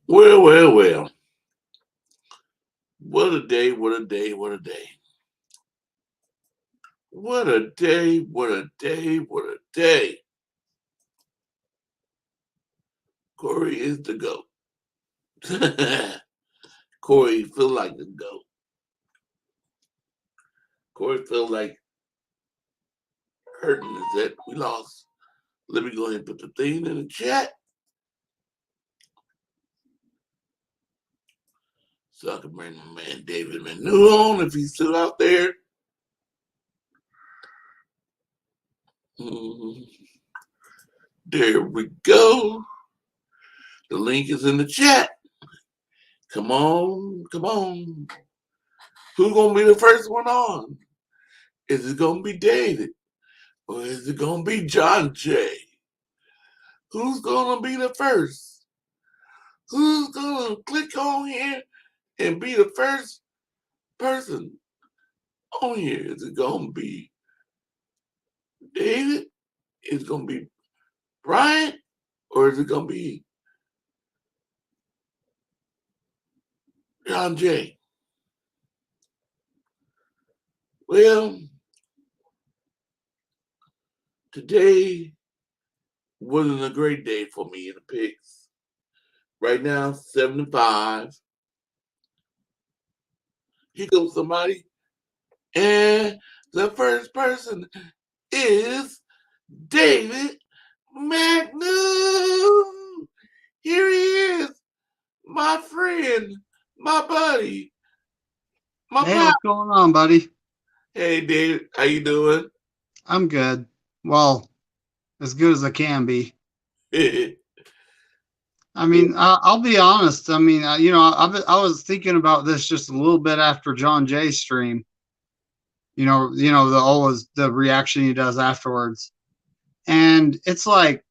Well, well, well. What a day, what a day, what a day. What a day, what a day, what a day. Korey is the GOAT. Korey feel like the GOAT. Korey feel like hurting is that we lost. Let me go ahead and put the thing in the chat so I can bring my man David Manu on if he's still out there. There we go. The link is in the chat. Come on, come on. Who's gonna be the first one on? Is it gonna be David or is it gonna be John Jay? Who's gonna be the first? Who's gonna click on here and be the first person on here? Is it gonna be David? Is it gonna be Brian? Or is it gonna be John Jay? Well, today wasn't a great day for me in the picks. Right now, 75. Here goes somebody. And the first person is David Magnum. Here he is, my friend, my buddy, my Hey, pop. what's going on, buddy? Hey, David, how you doing? I'm good. Well, as good as I can be. Yeah. I mean, I'll be honest. I mean, I was thinking about this just a little bit after John Jay's stream. The always the reaction he does afterwards, and it's like,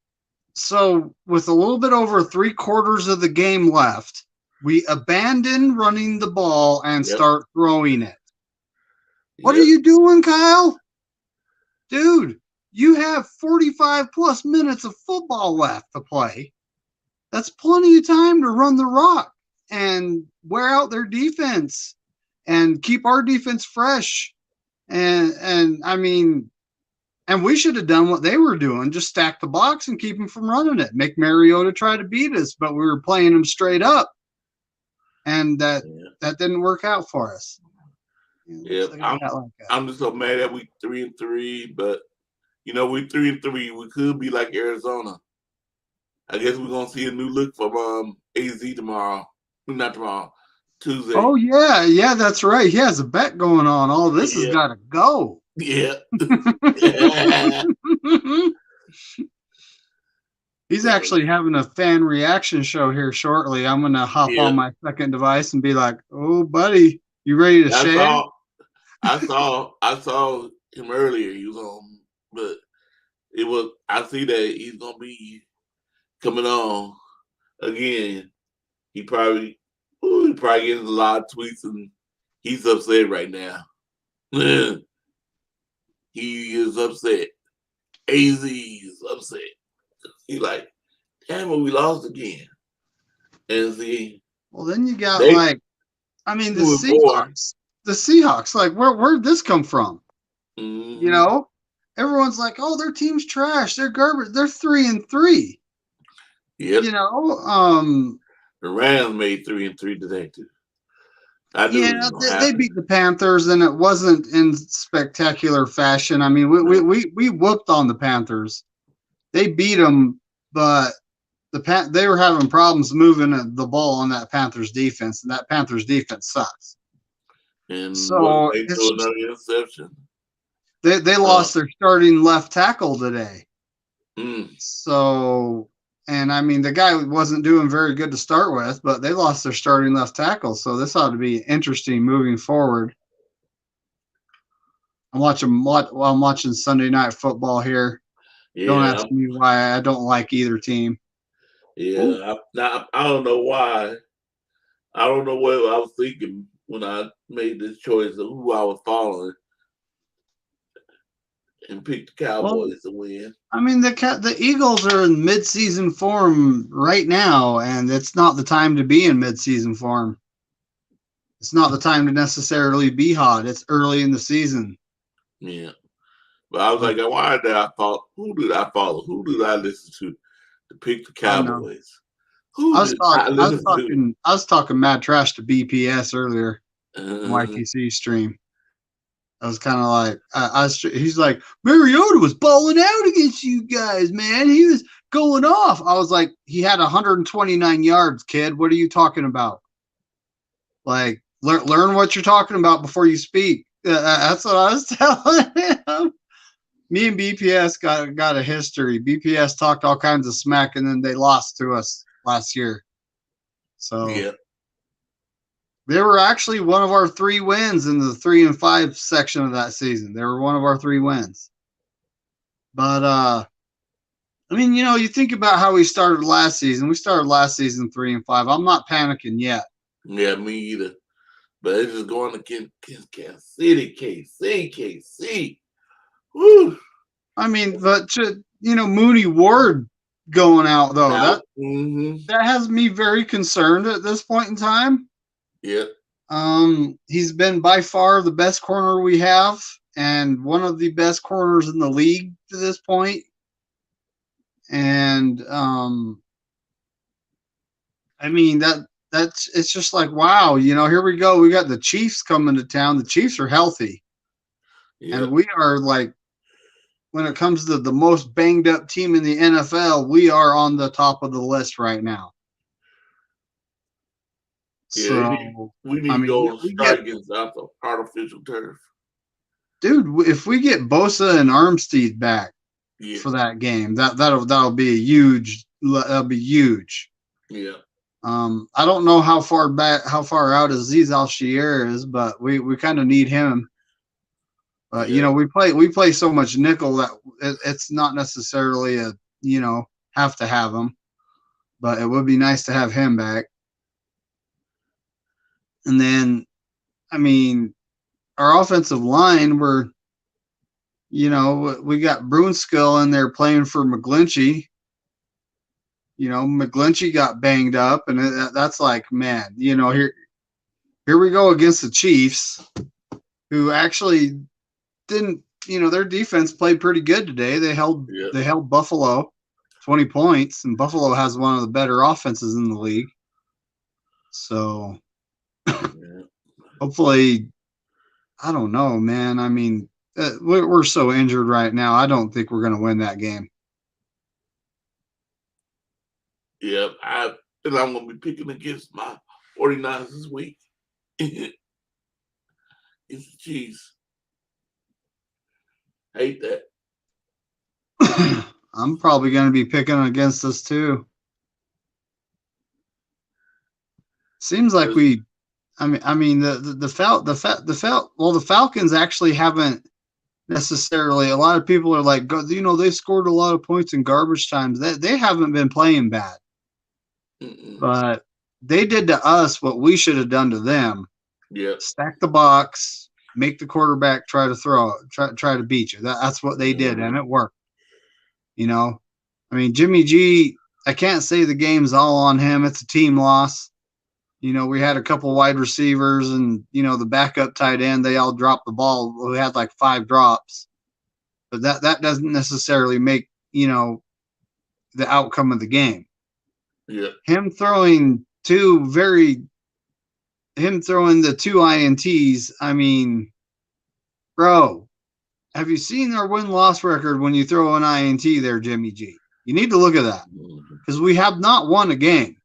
so with a little bit over 3/4 of the game left, we abandon running the ball and Yep. start throwing it. What are Yep. you doing, Kyle? Dude, you have 45 plus minutes of football left to play. That's plenty of time to run the rock and wear out their defense and keep our defense fresh. And I mean, and we should have done what they were doing, just stack the box and keep them from running it. Make Mariota try to beat us, but we were playing them straight up, and that didn't work out for us. Yep. I'm just so mad that we 3-3, but we 3-3. We could be like Arizona. I guess we're gonna see a new look from AZ tomorrow. Not tomorrow, Tuesday. Oh yeah, that's right. He has a bet going on. All this has got to go. Yeah. He's actually having a fan reaction show here shortly. I'm gonna hop on my second device and be like, "Oh, buddy, you ready to share?" I saw him earlier. He was on, but I see that he's gonna be coming on again. He probably getting a lot of tweets and he's upset right now. He is upset. AZ is upset. He like, damn it, we lost again. And see, well, then you got the Seahawks. The Seahawks, like, where'd this come from? Mm-hmm. Everyone's like, oh, their team's trash. They're garbage. They're 3-3. Yep. The Rams made 3-3 today too. They beat the Panthers, and it wasn't in spectacular fashion. I mean, we whooped on the Panthers. They beat them, but they were having problems moving the ball on that Panthers defense, and that Panthers defense sucks. And so they threw another interception. They lost their starting left tackle today. Mm. So, and I mean, the guy wasn't doing very good to start with, but they lost their starting left tackle. So this ought to be interesting moving forward. I'm watching Sunday Night Football here. Yeah. Don't ask me why I don't like either team. Yeah, I don't know why. I don't know what I was thinking when I made this choice of who I was following. and pick the Well, Cowboys to win. I mean, the Eagles are in mid-season form right now, and it's not the time to be in mid-season form. It's not the time to necessarily be hot. It's early in the season. Yeah. But I was like, why did I follow? Who did I follow? Who did I listen to pick the I know. Cowboys? Who did I listen to? I was talking mad trash to BPS earlier on Uh, YTC stream. I was kind of like, he's like, Mariota was balling out against you guys, man. He was going off. I was like, he had 129 yards, kid. What are you talking about? Like, learn what you're talking about before you speak. That's what I was telling him. Me and BPS got a history. BPS talked all kinds of smack, and then they lost to us last year. So yeah. they were actually one of our 3 wins in the 3 and 5 section of that season. They were one of our 3 wins. But I mean, you think about how we started last season. We started last season 3 and 5. I'm not panicking yet. Yeah, me either. But it's just going against Kansas City, KC. Woo. I mean, but Mooney Ward going out though, that has me very concerned at this point in time. Yeah. He's been by far the best corner we have, and one of the best corners in the league to this point. And I mean that's it's just like, wow, here we go. We got the Chiefs coming to town. The Chiefs are healthy. Yeah. And we are like, when it comes to the most banged up team in the NFL, we are on the top of the list right now. Yeah, so, we need to go strike against the artificial turf. Dude, if we get Bosa and Armstead back for that game, that'll be a huge. That'll be huge. Yeah. I don't know how far out Aziz Al-Shir is, but we kind of need him. But we play so much nickel that it's not necessarily have to have him, but it would be nice to have him back. And then, I mean, our offensive line, we got Brunskill in there playing for McGlinchey. McGlinchey got banged up, and that's like, man, here we go against the Chiefs, who actually didn't, their defense played pretty good today. They held Buffalo 20 points, and Buffalo has one of the better offenses in the league. So hopefully, I don't know, man. I mean, we're so injured right now. I don't think we're going to win that game. Yeah, I'm going to be picking against my 49ers this week. It's the Chiefs. Hate that. I'm probably going to be picking against us too. Seems like the Falcons actually haven't necessarily. A lot of people are like, they scored a lot of points in garbage times. They haven't been playing bad. But they did to us what we should have done to them. Yeah. Stack the box, make the quarterback try to throw it, try to beat you. That's what they did, and it worked. I mean, Jimmy G, I can't say the game's all on him. It's a team loss. We had a couple wide receivers and, the backup tight end, they all dropped the ball. We had like 5 drops. But that doesn't necessarily make, the outcome of the game. Yeah. Him throwing the 2 INTs, I mean, bro, have you seen our win-loss record when you throw an INT there, Jimmy G? You need to look at that because we have not won a game.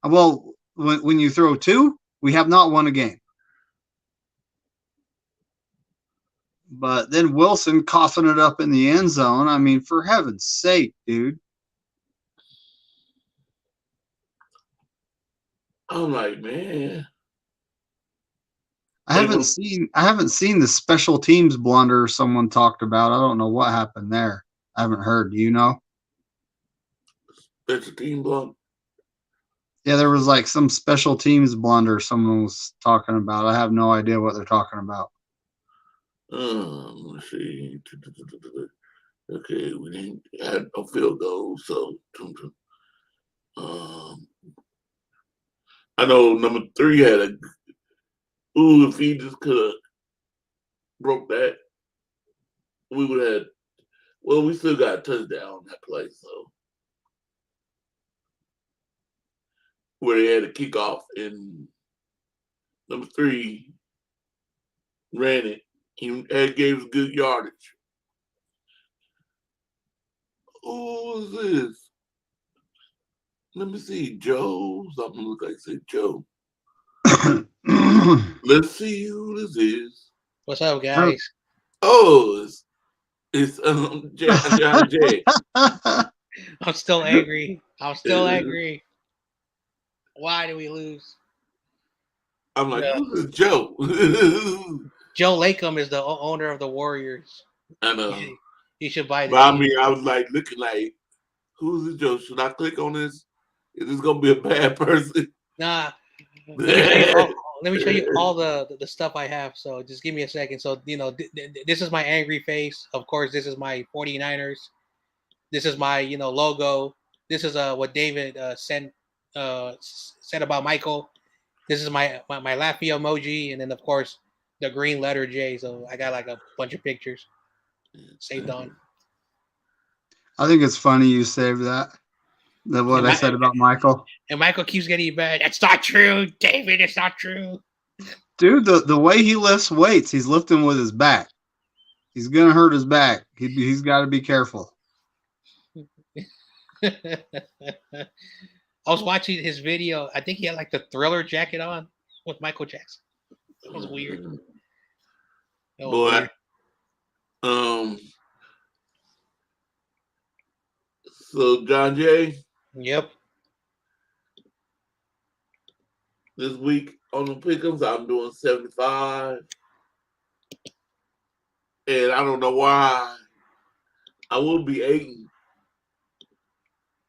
Well, when you throw 2, we have not won a game. But then Wilson coughing it up in the end zone. I mean, for heaven's sake, dude. I'm like, man. I haven't seen the special teams blunder someone talked about. I don't know what happened there. I haven't heard. Do you know? Special team blunder? Yeah, there was like some special teams blunder someone was talking about. I have no idea what they're talking about. Let's see. Okay, we didn't have no field goal, so um, I know number 3 had a. Ooh, if he just could have broke that, we would have. Well, we still got a touchdown on that play, so where they had a kickoff and number 3 ran it. He gave us good yardage. Who is this? Let me see. Joe. Something look like say Joe. Let's see who this is. What's up, guys? Oh, it's John J. I'm still angry. I'm still angry. Why do we lose? I'm like, Yeah. who's this Joe? Joe Latham is the owner of the Warriors. I know. He should buy the But I team. mean, I was like looking like, who's this Joe? Should I click on this? Is this gonna be a bad person? Nah. Let me show you all the stuff I have. So just give me a second. So, this is my angry face. Of course, this is my 49ers. This is my, logo. This is what David said about Michael. This is my Laffy emoji. And then, of course, the green letter J. So I got like a bunch of pictures saved on. I think it's funny you saved that. What I said about Michael. And Michael keeps getting bad. That's not true, David. It's not true. Dude, the way he lifts weights, he's lifting with his back. He's gonna hurt his back. He's got to be careful. I was watching his video. I think he had like the Thriller jacket on with Michael Jackson. That was weird. Boy, so John Jay. Yep. This week on the pick'ems, I'm doing 75, and I don't know why. I will be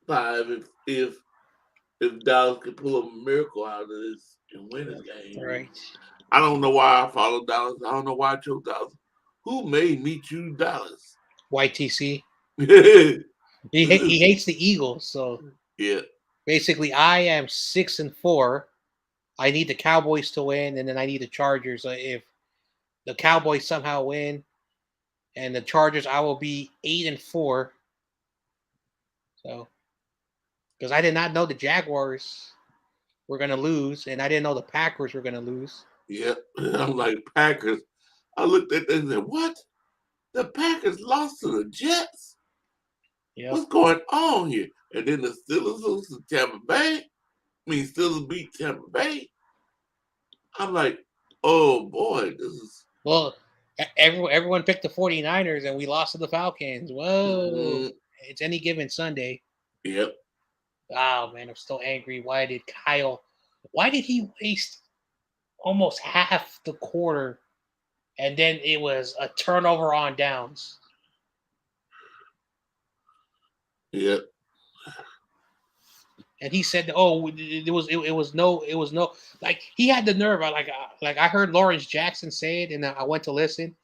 8-5 if Dallas can pull a miracle out of this and win this game. Right. I don't know why I follow Dallas. I don't know why I chose Dallas. Who made me choose Dallas? YTC. Yeah. He hates the Eagles, so Yeah. basically I am 6-4. I need the Cowboys to win, and then I need the Chargers. If the Cowboys somehow win, and the Chargers, I will be 8-4. So, because I did not know the Jaguars were going to lose, and I didn't know the Packers were going to lose. Yep. I'm like, Packers. I looked at them and said, what? The Packers lost to the Jets? Yep. What's going on here? And then the Steelers lose to Tampa Bay. Steelers beat Tampa Bay. I'm like, oh boy, this is. Well, everyone picked the 49ers, and we lost to the Falcons. Whoa. It's any given Sunday. Yep. Oh, man, I'm still angry. Why did he waste almost half the quarter, and then it was a turnover on downs? Yep. And he said, "Oh, it was no, like he had the nerve." I heard Lawrence Jackson say it, and I went to listen,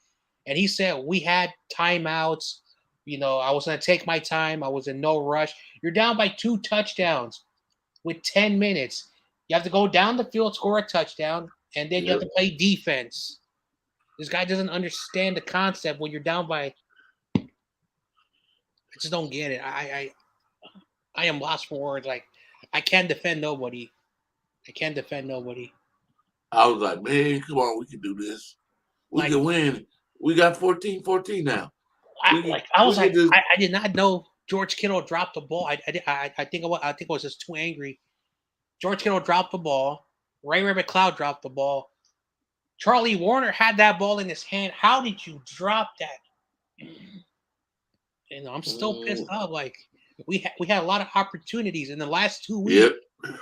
and he said we had timeouts. I was gonna take my time. I was in no rush. You're down by 2 touchdowns with 10 minutes. You have to go down the field, score a touchdown, and then you have to play defense. This guy doesn't understand the concept when you're down by. I just don't get it. I am lost for words. Like, I can't defend nobody. I was like, man, come on, we can do this. We can win. We got 14-14 now. I did not know George Kittle dropped the ball. I think I was just too angry. George Kittle dropped the ball. Ray McCloud dropped the ball. Charlie Warner had that ball in his hand. How did you drop that? I'm still pissed off. Like, we had a lot of opportunities in the last 2 weeks. Yep.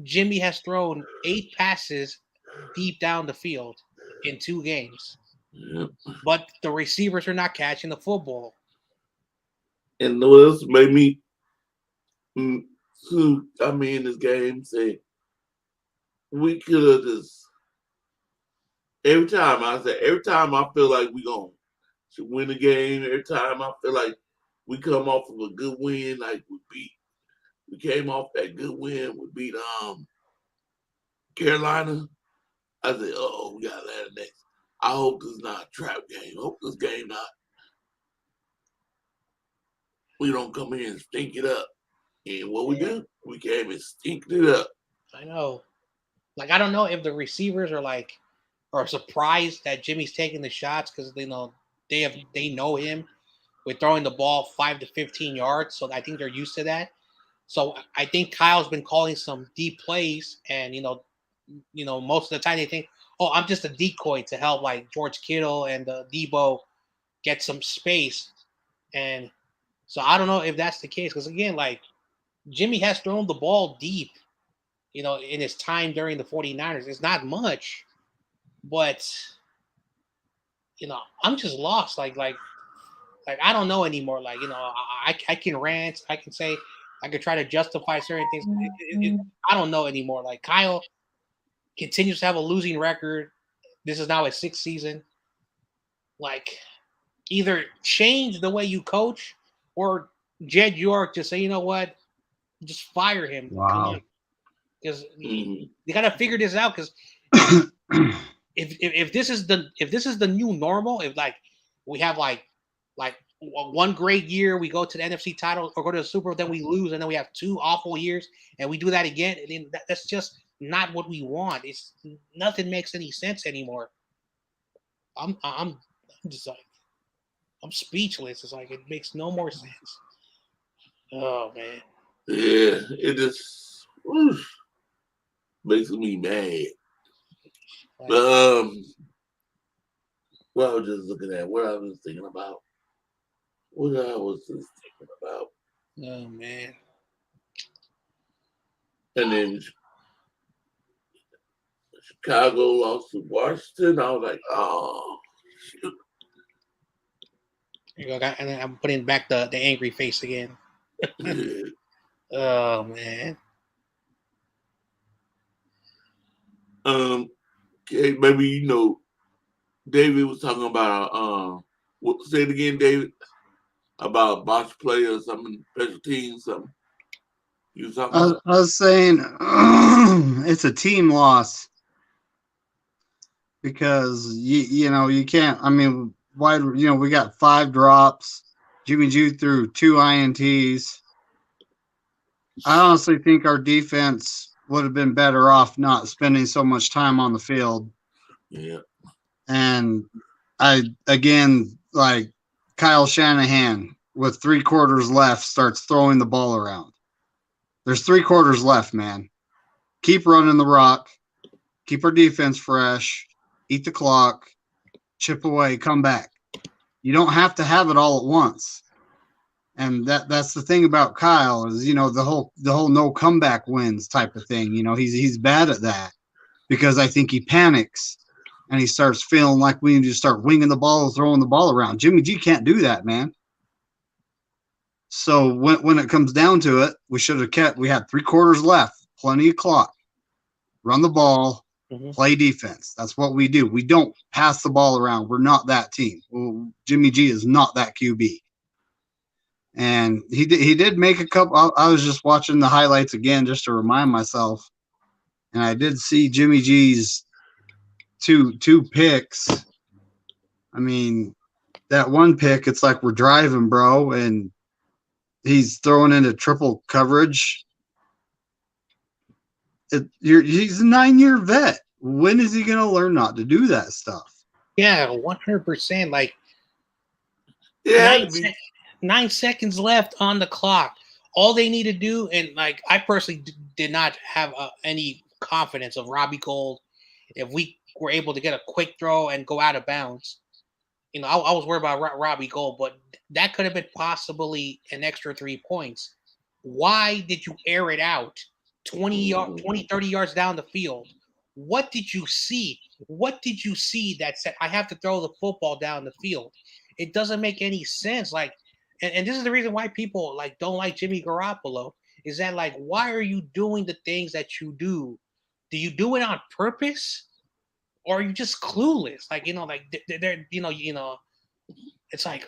Jimmy has thrown 8 passes deep down the field in 2 games. Yep. But the receivers are not catching the football. And what else made me, in this game, say we could have just every time I feel like we gonna win the game, every time I feel like we come off of a good win, like we came off that good win, we beat Carolina. I said, oh, we got Atlanta next. I hope this is not a trap game. I hope this game not. We don't come in and stink it up. And what we do, we came and stinked it up. I know. Like, I don't know if the receivers are surprised that Jimmy's taking the shots because they know him with throwing the ball 5 to 15 yards. So I think they're used to that. So I think Kyle's been calling some deep plays, and most of the time they think, oh, I'm just a decoy to help like George Kittle and Debo get some space. And so I don't know if that's the case because again, like Jimmy has thrown the ball deep, in his time during the 49ers. It's not much, but I'm just lost. Like I don't know anymore. Like, I can rant, I can say, I could try to justify certain things. I don't know anymore. Like Kyle continues to have a losing record. This is now his 6th season. Like, either change the way you coach, or Jed York just say, you know what, just fire him. Wow. Because you got to figure this out. Because if this is the new normal, if like we have like one great year, we go to the NFC title or go to the Super Bowl, then we lose, and then we have 2 awful years, and we do that again, and then that's just not what we want. It's nothing makes any sense anymore. I'm just like, I'm speechless. It's like it makes no more sense. Oh man. Yeah, it just makes me mad. What I was just looking at, what I was thinking about. What I was just thinking about. Oh man. And then Chicago lost to Washington. I was like, oh, shoot. Here you go, and then I'm putting back the angry face again. Oh man. Okay, maybe David was talking about say it again, David, about botch play or something, special teams, something. You was talking about? I was saying it's a team loss because you can't. I mean, we got 5 drops. Jimmy G threw 2 INTs. I honestly think our defense would have been better off not spending so much time on the field. Yeah. And like Kyle Shanahan with 3 quarters left starts throwing the ball around. There's 3 quarters left, man. Keep running the rock. Keep our defense fresh. Eat the clock. Chip away. Come back. You don't have to have it all at once. And that's the thing about Kyle is, the whole no comeback wins type of thing. He's bad at that because I think he panics and he starts feeling like we need to start winging the ball, throwing the ball around. Jimmy G can't do that, man. So when it comes down to it, we had 3 quarters left, plenty of clock. Run the ball, play defense. That's what we do. We don't pass the ball around. We're not that team. Well, Jimmy G is not that QB. And he did make a couple. I was just watching the highlights again just to remind myself, and I did see Jimmy G's two picks. I mean, that one pick, it's like we're driving, bro, and he's throwing into triple coverage. He's a 9-year vet. When is he going to learn not to do that stuff? Yeah, 100%. Like, yeah, 9 seconds left on the clock. All they need to do, and like I personally did not have any confidence of Robbie Gould if we were able to get a quick throw and go out of bounds. I was worried about Robbie Gould, but that could have been possibly an extra 3 points. Why did you air it out 20, 30 yards down the field? What did you see? What did you see that said, I have to throw the football down the field? It doesn't make any sense. Like, and this is the reason why people like don't like Jimmy Garoppolo, is that like, why are you doing the things that you do? Do you do it on purpose? or you're just clueless. Like like they're it's like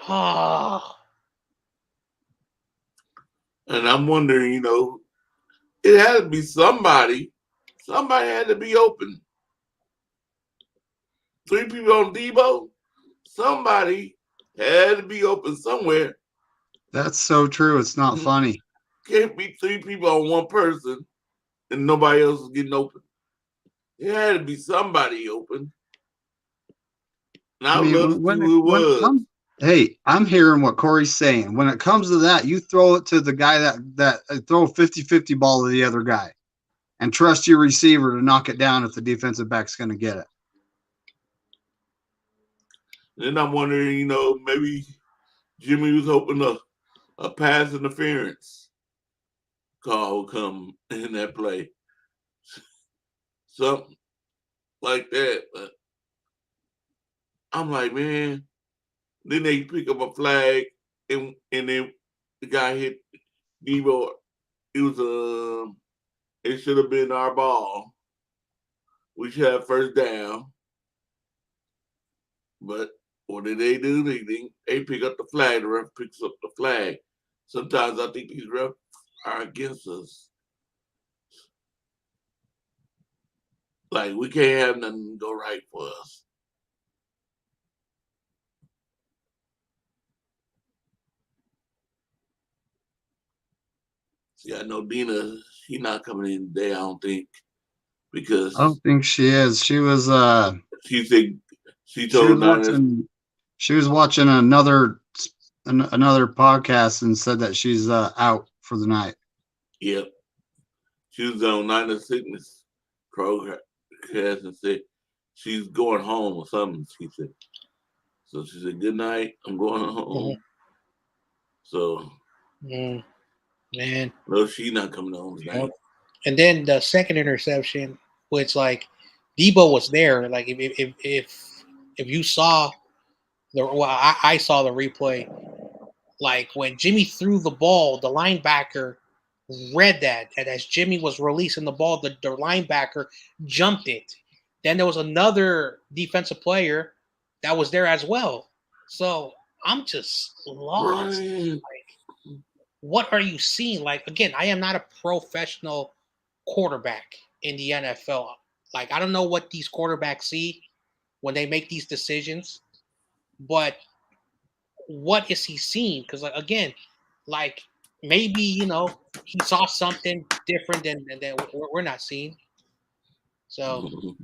And I'm wondering, it had to be somebody. Somebody had to be open. 3 people on Debo. Somebody had to be open somewhere. That's so true. It's not funny. Can't be 3 people on one person and nobody else is getting open. It had to be somebody open. And I would love to see who it was. Hey, I'm hearing what Korey's saying. When it comes to that, you throw it to the guy that throw a 50-50 ball to the other guy and trust your receiver to knock it down if the defensive back's going to get it. Then I'm wondering, maybe Jimmy was hoping a pass interference call would come in that play. Something like that. But I'm like, man, then they pick up a flag and then the guy hit Debo. It was it should have been our ball. We should have first down. But what did they do? They pick up the flag. The ref picks up the flag. Sometimes I think these refs are against us. Like, we can't have nothing go right for us. See, I know Dina, she's not coming in today, I don't think. Because I don't think she is. She was she told Niners. She was watching another podcast and said that she's out for the night. Yep. She was on Niners Fitness program and said she's going home or something, she said. So she said, good night, I'm going home. So man. No, she's not coming home tonight. Yep. And then the second interception, which like Debo was there. Like if you saw I saw the replay. Like when Jimmy threw the ball, the linebacker read that, and as Jimmy was releasing the ball, the linebacker jumped it. Then there was another defensive player that was there as well. So I'm just lost. Right. Like, what are you seeing? Like, again, I am not a professional quarterback in the NFL. Like, I don't know what these quarterbacks see when they make these decisions, but what is he seeing? Because, like, again, like maybe he saw something different than we're not seeing. So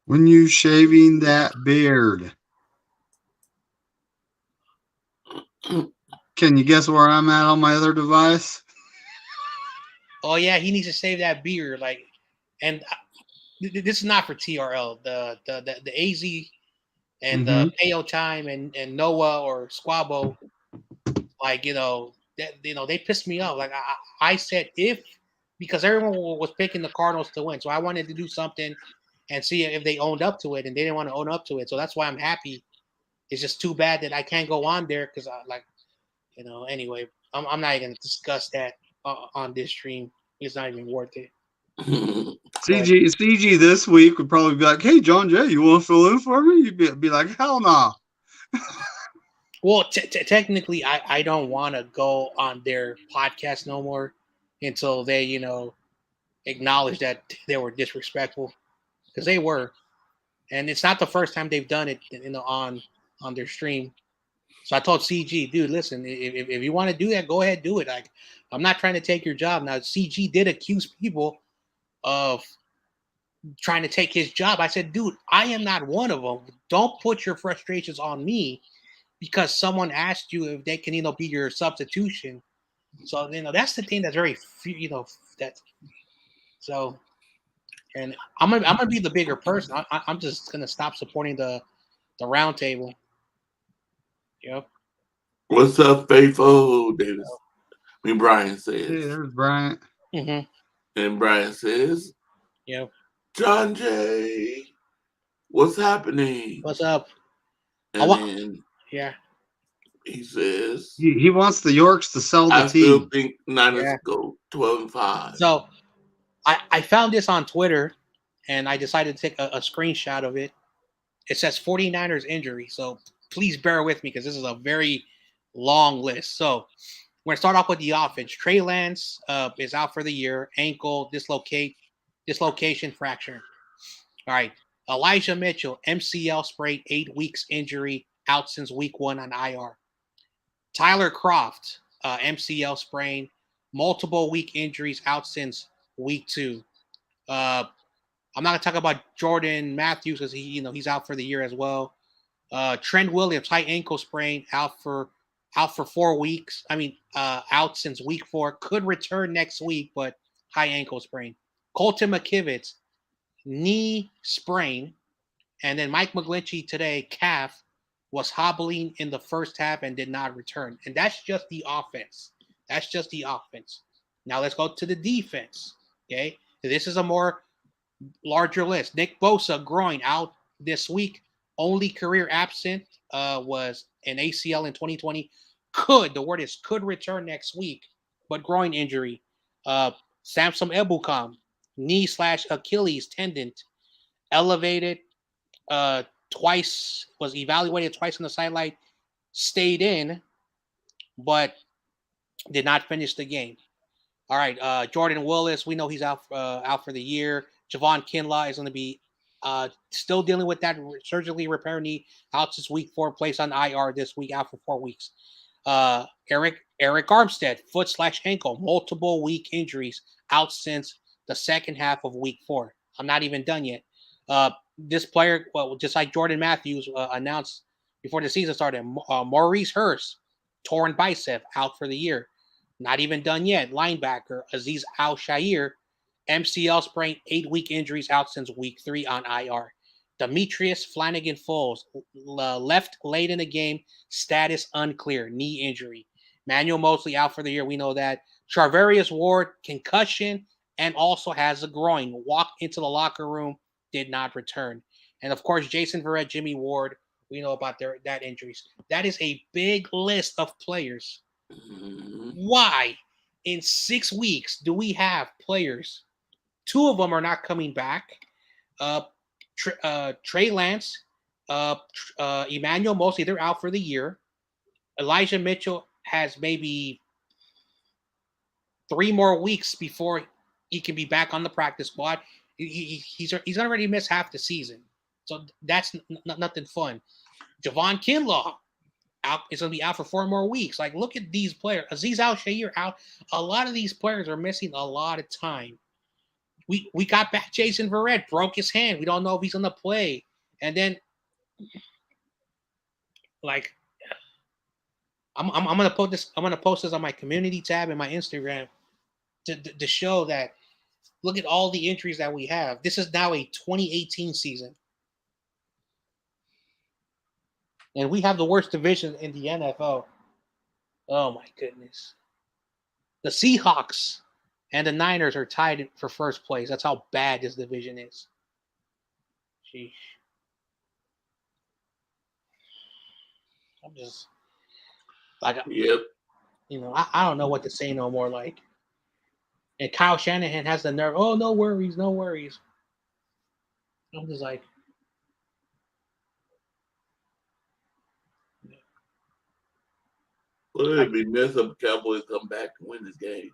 when you shaving that beard, can you guess where I'm at on my other device? Oh yeah, he needs to shave that beard. Like, and this is not for TRL. The AZ and the Payo Time and Noah or Squabo, like they pissed me off. Like I said, because everyone was picking the Cardinals to win, so I wanted to do something and see if they owned up to it, and they didn't want to own up to it. So that's why I'm happy. It's just too bad that I can't go on there because anyway, I'm not even going to discuss that on this stream. It's not even worth it. CG this week would probably be like, hey, John Jay, you want to fill in for me? You'd be like, hell no. Well, technically, I don't want to go on their podcast no more until they, acknowledge that they were disrespectful, because they were. And it's not the first time they've done it, on their stream. So I told CG, dude, listen, if you want to do that, go ahead, do it. Like, I'm not trying to take your job. Now, CG did accuse people of trying to take his job. I said, dude, I am not one of them. Don't put your frustrations on me because someone asked you if they can, be your substitution. So, that's the thing that's very, so, and I'm gonna be the bigger person. I'm just gonna stop supporting the round table. Yep. What's up, faithful Davis? Brian says. Hey, there's Brian. Mm-hmm. And Brian says, Yep. John Jay, what's happening? What's up? And then yeah. He says he wants the Yorks to sell the team. I still think Niners go 12-5. So I found this on Twitter, and I decided to take a screenshot of it. It says 49ers injury, so please bear with me because this is a very long list. So we're going to start off with the offense. Trey Lance is out for the year, ankle dislocation fracture. All right. Elijah Mitchell, MCL sprain, 8 weeks injury, out since week 1 on IR. Tyler Kroft, MCL sprain, multiple week injuries, out since week 2. I'm not gonna talk about Jordan Matthews because he's out for the year as well. Trent Williams, high ankle sprain, out for 4 weeks. Out since week 4. Could return next week, but high ankle sprain. Colton McKivitz, knee sprain, and then Mike McGlinchey today, calf, was hobbling in the first half and did not return. And that's just the offense. Now let's go to the defense. Okay, this is a more larger list. Nick Bosa, groin, out this week. Only career absent was an ACL in 2020. Could return next week, but groin injury. Samson Ebukam, knee/Achilles tendon, elevated twice, was evaluated twice on the sideline, stayed in, but did not finish the game. All right, Jordan Willis, we know he's out for the year. Javon Kinlaw is going to be still dealing with that surgically repaired knee, out since week 4, placed on IR this week, out for 4 weeks. Eric Armstead, foot/ankle, multiple week injuries, out since the second half of week 4. I'm not even done yet. This player, well, just like Jordan Matthews announced before the season started, Maurice Hurst, torn bicep, out for the year. Not even done yet. Linebacker Aziz Al-Shair, MCL sprain, 8-week injuries, out since week 3 on IR. Demetrius Flanagan-Foles, left late in the game, status unclear, knee injury. Manuel Mosley out for the year, we know that. Charvarius Ward, concussion, and also has a groin. Walked into the locker room, did not return. And of course, Jason Verrett, Jimmy Ward, we know about that injuries. That is a big list of players. Why in 6 weeks do we have players? 2 of them are not coming back. Trey Lance, Emmanuel Mosley, they're out for the year. Elijah Mitchell has maybe 3 more weeks before he can be back on the practice squad. He's already missed half the season, so that's nothing fun. Javon Kinlaw is going to be out for 4 more weeks. Like, look at these players. Aziz Al-Shair out. A lot of these players are missing a lot of time. We got back Jason Verrett, broke his hand. We don't know if he's going to play. And then, like, I'm going to put this. I'm going to post this on my community tab and my Instagram to show that. Look at all the injuries that we have. This is now a 2018 season. And we have the worst division in the NFL. Oh, my goodness. The Seahawks and the Niners are tied for first place. That's how bad this division is. Sheesh. I'm just like, yep. I don't know what to say no more. Like, and Kyle Shanahan has the nerve. Oh, no worries, no worries. I'm just like, well, it'd be messed up if the Cowboys come back and win this game.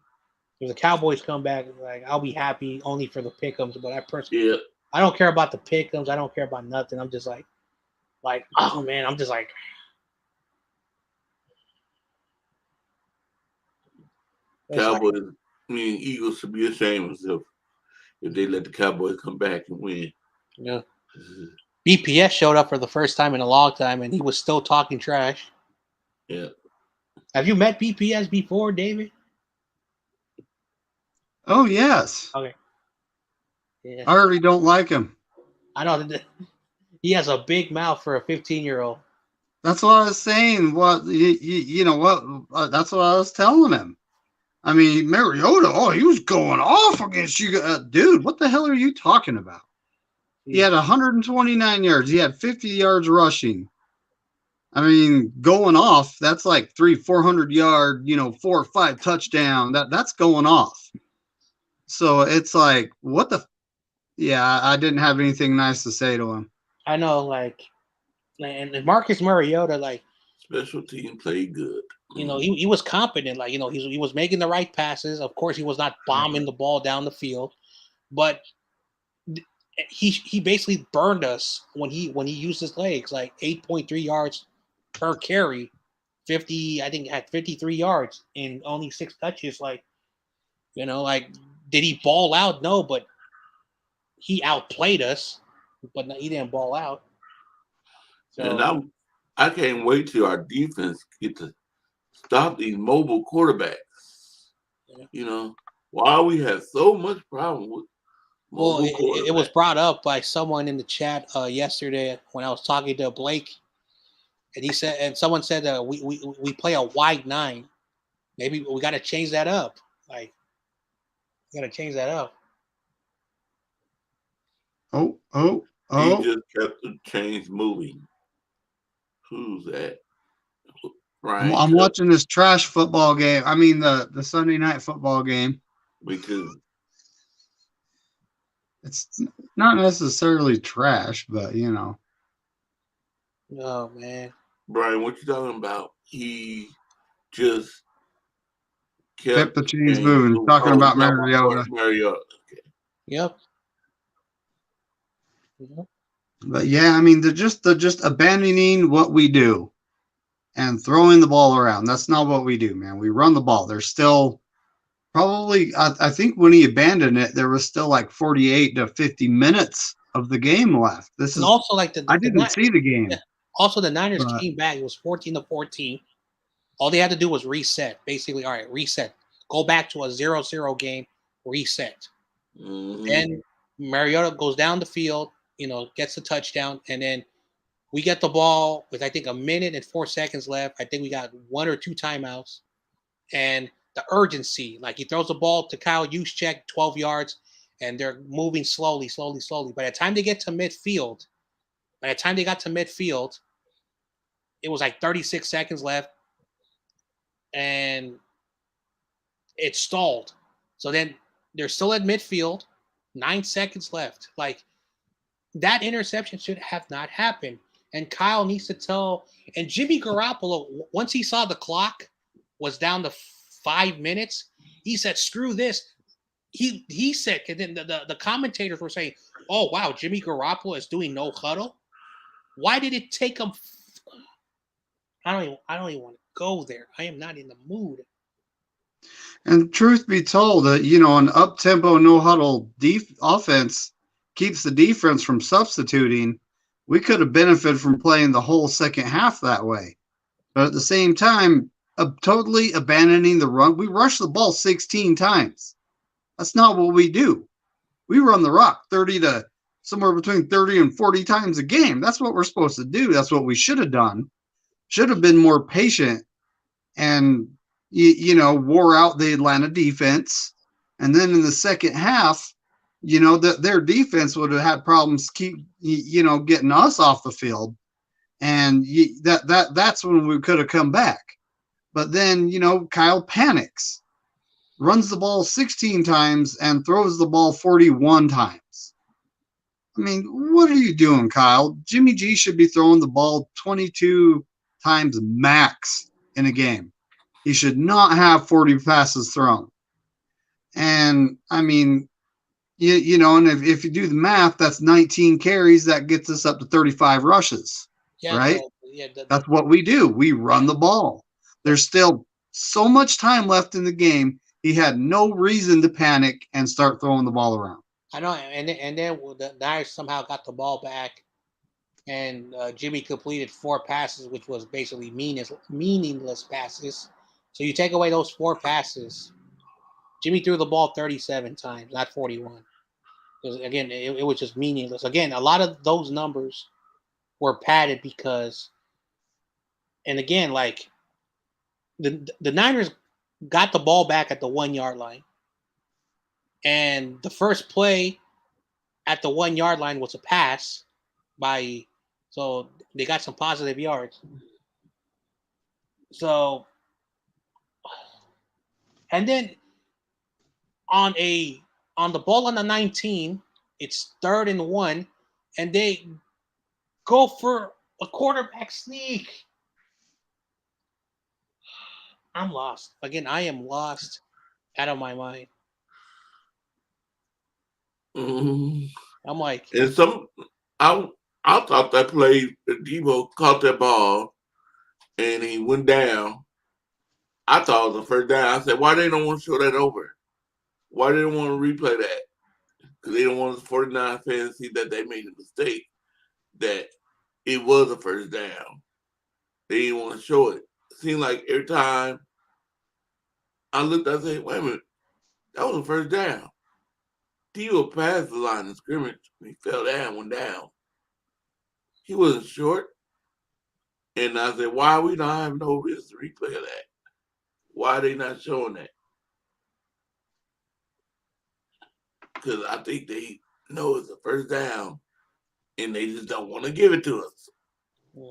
If the Cowboys come back, like, I'll be happy only for the pick'ems. But I don't care about the pick'ems. I don't care about nothing. I'm just like, oh man, I'm just like. Cowboys, Eagles should be ashamed of themselves if they let the Cowboys come back and win. Yeah. BPS showed up for the first time in a long time, and he was still talking trash. Yeah. Have you met BPS before, David? Oh, yes. Okay. Yeah. I already don't like him. I know. He has a big mouth for a 15-year-old. That's what I was saying. What you know what? That's what I was telling him. I mean, Mariota, he was going off against you. Dude, what the hell are you talking about? He had 129 yards. He had 50 yards rushing. I mean, going off, that's like 400 yard, 4 or 5 touchdown. That's going off. So it's like, what the Yeah, I didn't have anything nice to say to him. I know, like, and Marcus Mariota, like, Special team played good. he was competent. Like, he was making the right passes. Of course, he was not bombing the ball down the field, but he basically burned us when he used his legs, like 8.3 yards per carry, 50. I think had 53 yards in only 6 touches. Like, like, did he ball out? No, but he outplayed us, but he didn't ball out. And So I can't wait till our defense get to stop these mobile quarterbacks. yeah. Why we have so much problem with Well, mobile it was quarterbacks. brought up by someone in the chat yesterday when I was talking to Blake, and he said, and someone said that we play a wide 9. Maybe we got to change that up. Like, we got to change that up. He just kept the chains moving. Who's that? I'm watching this trash football game. I mean, the Sunday night football game. Me too. It's not necessarily trash, but Oh man, Brian, what you talking about? He just kept the chains chains moving. Talking Oh, about Mariota. Mariota. Okay. yep. Mm-hmm. But yeah, I mean, they're just abandoning what we do and throwing the ball around. That's not what we do, man. We run the ball. There's still probably, I think when he abandoned it, there was still like 48 to 50 minutes of the game left. And also, like, I didn't see the game. Yeah. Also, the Niners but came back. It was 14-14. All they had to do was reset. Basically, all right, reset. Go back to a 0-0 game. Reset. Mm-hmm. Then Mariota goes down the field. Gets the touchdown, and then we get the ball with, I think, 1 minute and 4 seconds left. I think we got 1 or 2 timeouts, and the urgency. Like, he throws the ball to Kyle Juszczyk, 12 yards, and they're moving slowly. By the time they got to midfield, it was like 36 seconds left, and it stalled. So then they're still at midfield, 9 seconds left. Like, that interception should have not happened. And Kyle needs to tell. And Jimmy Garoppolo, once he saw the clock was down to 5 minutes, he said, "Screw this." He said, and then the commentators were saying, "Oh wow, Jimmy Garoppolo is doing no huddle. Why did it take him?" I don't even want to go there. I am not in the mood. And truth be told, an up-tempo, no-huddle offense keeps the defense from substituting. We could have benefited from playing the whole second half that way. But at the same time, totally abandoning the run. We rushed the ball 16 times. That's not what we do. We run the rock 30 to somewhere between 30 and 40 times a game. That's what we're supposed to do. That's what we should have done. Should have been more patient and wore out the Atlanta defense. And then in the second half, their defense would have had problems getting us off the field. And that's when we could have come back. But then, Kyle panics, runs the ball 16 times and throws the ball 41 times. I mean, what are you doing, Kyle? Jimmy G should be throwing the ball 22 times max in a game. He should not have 40 passes thrown. And I mean, and if you do the math, that's 19 carries. That gets us up to 35 rushes, right? That's what we do. We run the ball. There's still so much time left in the game. He had no reason to panic and start throwing the ball around. I know, and then the Niners somehow got the ball back, and Jimmy completed 4 passes, which was basically meaningless passes. So you take away those 4 passes, Jimmy threw the ball 37 times, not 41. Because again, it was just meaningless. Again, a lot of those numbers were padded because, and again, like the Niners got the ball back at the 1 yard line, and the first play at the 1 yard line was a pass so they got some positive yards. So, and then on the ball on the 19, It's 3rd and 1, and they go for a quarterback sneak. I'm lost. Again, I am lost out of my mind. Mhm. I'm like, And I thought that play Debo caught that ball and he went down. I thought it was a first down. I said, why they don't want to show that over? Why they don't want to replay that? Because they don't want the 49 fans to see that they made a mistake, that it was a first down. They didn't want to show it. It seemed like every time I looked, I said, wait a minute, that was a first down. Debo passed the line of scrimmage. He fell down, went down. He wasn't short. And I said, why are we not having no risk replay of that? Why are they not showing that? Because I think they know it's a first down and they just don't want to give it to us. yeah,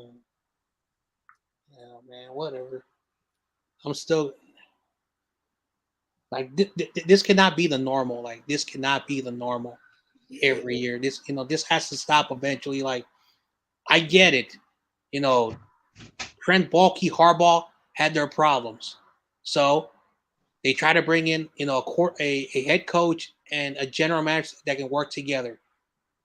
man, whatever. I'm still like, this cannot be the normal. Like, this cannot be the normal every year. This has to stop eventually. Like, I get it. Trent Baalke, Harbaugh had their problems, so they try to bring in, a head coach and a general manager that can work together.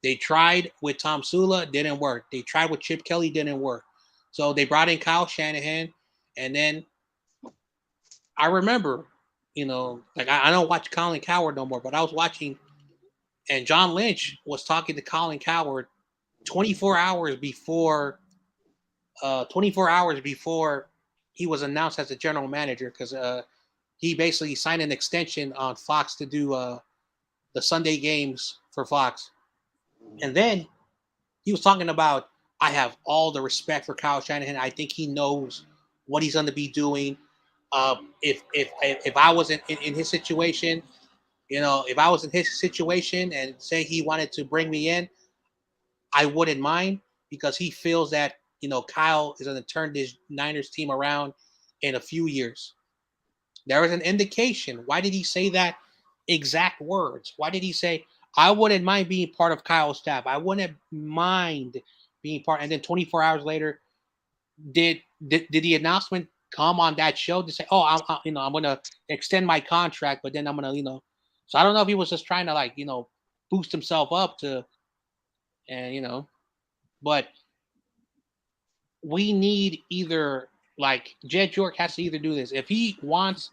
They tried with Tom Sula, didn't work. They tried with Chip Kelly, didn't work. So they brought in Kyle Shanahan, and then I remember, like I don't watch Colin Cowherd no more, but I was watching, and John Lynch was talking to Colin Cowherd 24 hours before 24 hours before he was announced as a general manager, because he basically signed an extension on Fox to do the Sunday games for Fox. And then he was talking about, I have all the respect for Kyle Shanahan. I think he knows what he's going to be doing. If I was in his situation, if I was in his situation and say he wanted to bring me in, I wouldn't mind, because he feels that, Kyle is going to turn this Niners team around in a few years. There was an indication. Why did he say that exact words? Why did he say, I wouldn't mind being part of Kyle's staff? I wouldn't mind being part. And then 24 hours later, did the announcement come on that show to say, oh, I'm going to extend my contract, but then I'm going to, so I don't know if he was just trying to, like, boost himself up to, and, but we need either, like, Jed York has to either do this. If he wants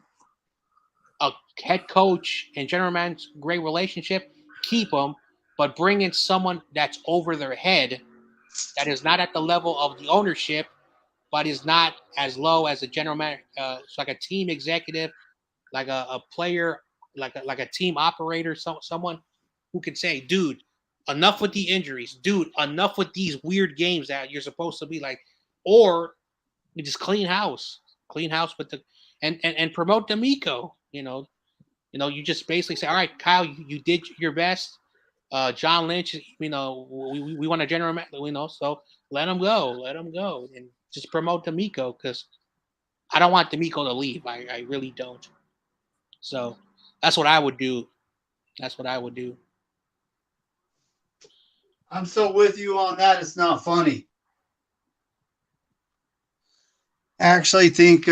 a head coach and general manager great relationship, keep them, but bring in someone that's over their head, that is not at the level of the ownership, but is not as low as a general manager. It's like a team executive, like a player, like a team operator, someone who can say, dude, enough with the injuries, dude, enough with these weird games that you're supposed to be like, or you just clean house with the and promote D'Amico. You just basically say, all right, Kyle, you did your best. John Lynch, we want a general manager, so let him go, and just promote D'Amico, because I don't want D'Amico to leave. I really don't. So that's what I would do. That's what I would do. I'm so with you on that. It's not funny. I actually think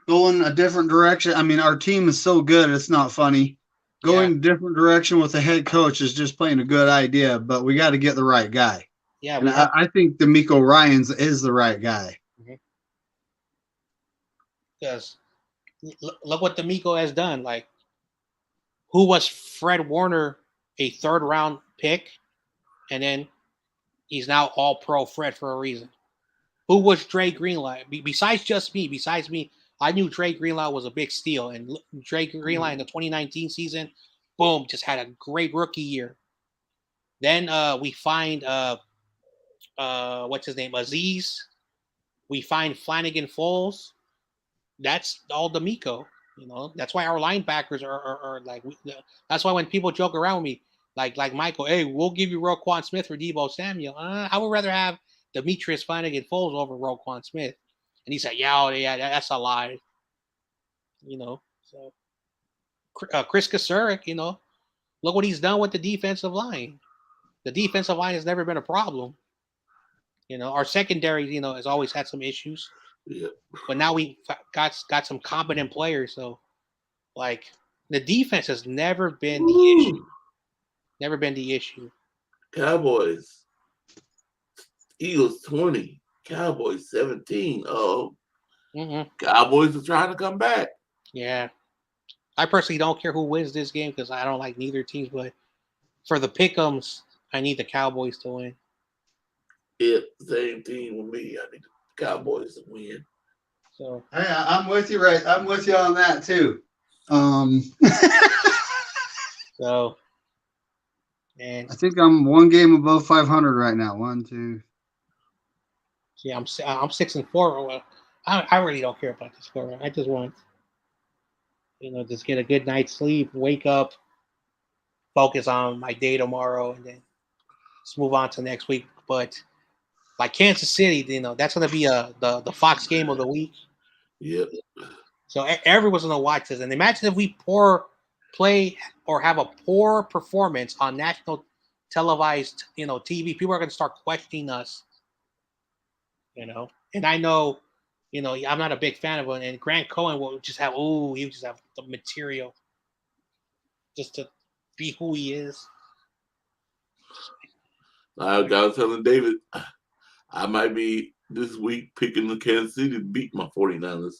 going a different direction. I mean, our team is so good, it's not funny. Going a different direction with the head coach is just plain a good idea, but we got to get the right guy. Yeah, and I think D'Amico Ryans is the right guy. Because look what D'Amico has done. Like, who was Fred Warner, a 3rd round pick, and then he's now all pro Fred for a reason. Who was Dre Greenlaw? Besides me, I knew Dre Greenlaw was a big steal. And Dre Greenlaw in the 2019 season, boom, just had a great rookie year. Then we find, what's his name, Aziz. We find Flanagan Foles. That's all D'Amico. That's why our linebackers are like, that's why when people joke around with me, like Michael, hey, we'll give you Roquan Smith for Deebo Samuel. I would rather have Demetrius Flanagan Foles over Roquan Smith. And he said, yeah, that's a lie. So Chris Kasurek, Look what he's done with the defensive line. The defensive line has never been a problem. Our secondary, has always had some issues. Yeah. But now we got some competent players. So, like, the defense has never been the issue. Never been the issue. Cowboys. Eagles 20. Cowboys 17. Oh. Cowboys are trying to come back. Yeah. I personally don't care who wins this game because I don't like neither teams. But for the pick'ems, I need the Cowboys to win. Yeah, same team with me. I need the Cowboys to win. So I'm with you, right? I'm with you on that too. So, and I think I'm one game above 500 right now. 1, 2. yeah, I'm 6-4. Well, I really don't care about the score. I just want, just get a good night's sleep, wake up, focus on my day tomorrow, and then let's move on to next week. But like Kansas City, that's going to be the Fox game of the week. Yep. So everyone's going to watch this. And imagine if we play or have a poor performance on national televised, TV. People are going to start questioning us, And I know, I'm not a big fan of it. And Grant Cohen will just have, he would just have the material just to be who he is. I was telling David, I might be this week picking the Kansas City to beat my 49ers.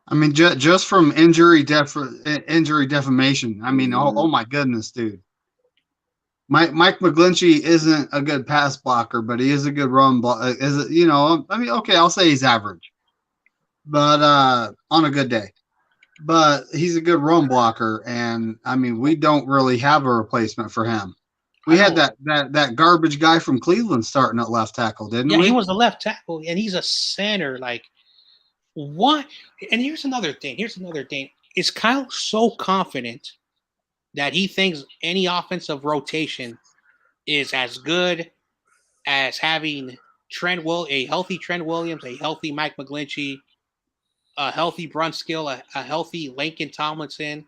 I mean, just from injury defamation. I mean, oh my goodness, dude. Mike McGlinchey isn't a good pass blocker, but he is a good run blocker. Okay, I'll say he's average, but on a good day. But he's a good run blocker, and I mean, we don't really have a replacement for him. We had that garbage guy from Cleveland starting at left tackle, didn't we? Yeah, he was the left tackle, and he's a center. Like, what? And here's another thing. Is Kyle so confident that he thinks any offensive rotation is as good as having a healthy Trent Williams, a healthy Mike McGlinchey, a healthy Brunskill, a healthy Lincoln Tomlinson,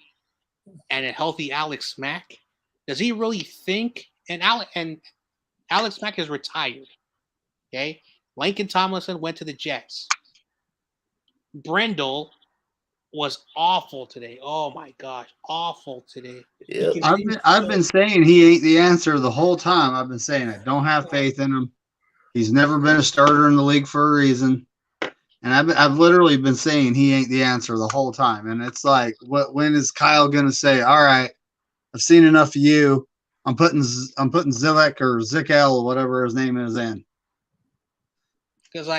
and a healthy Alex Mack? Does he really think? And Alex Mack is retired. Okay, Lincoln Tomlinson went to the Jets. Brendel was awful today. Oh my gosh, awful today. Yeah, I've been saying he ain't the answer the whole time. I've been saying I don't have faith in him. He's never been a starter in the league for a reason. And I've literally been saying he ain't the answer the whole time. And it's like, when is Kyle gonna say, all right, I've seen enough of you. I'm putting Zilek or Zickel or whatever his name is in. Because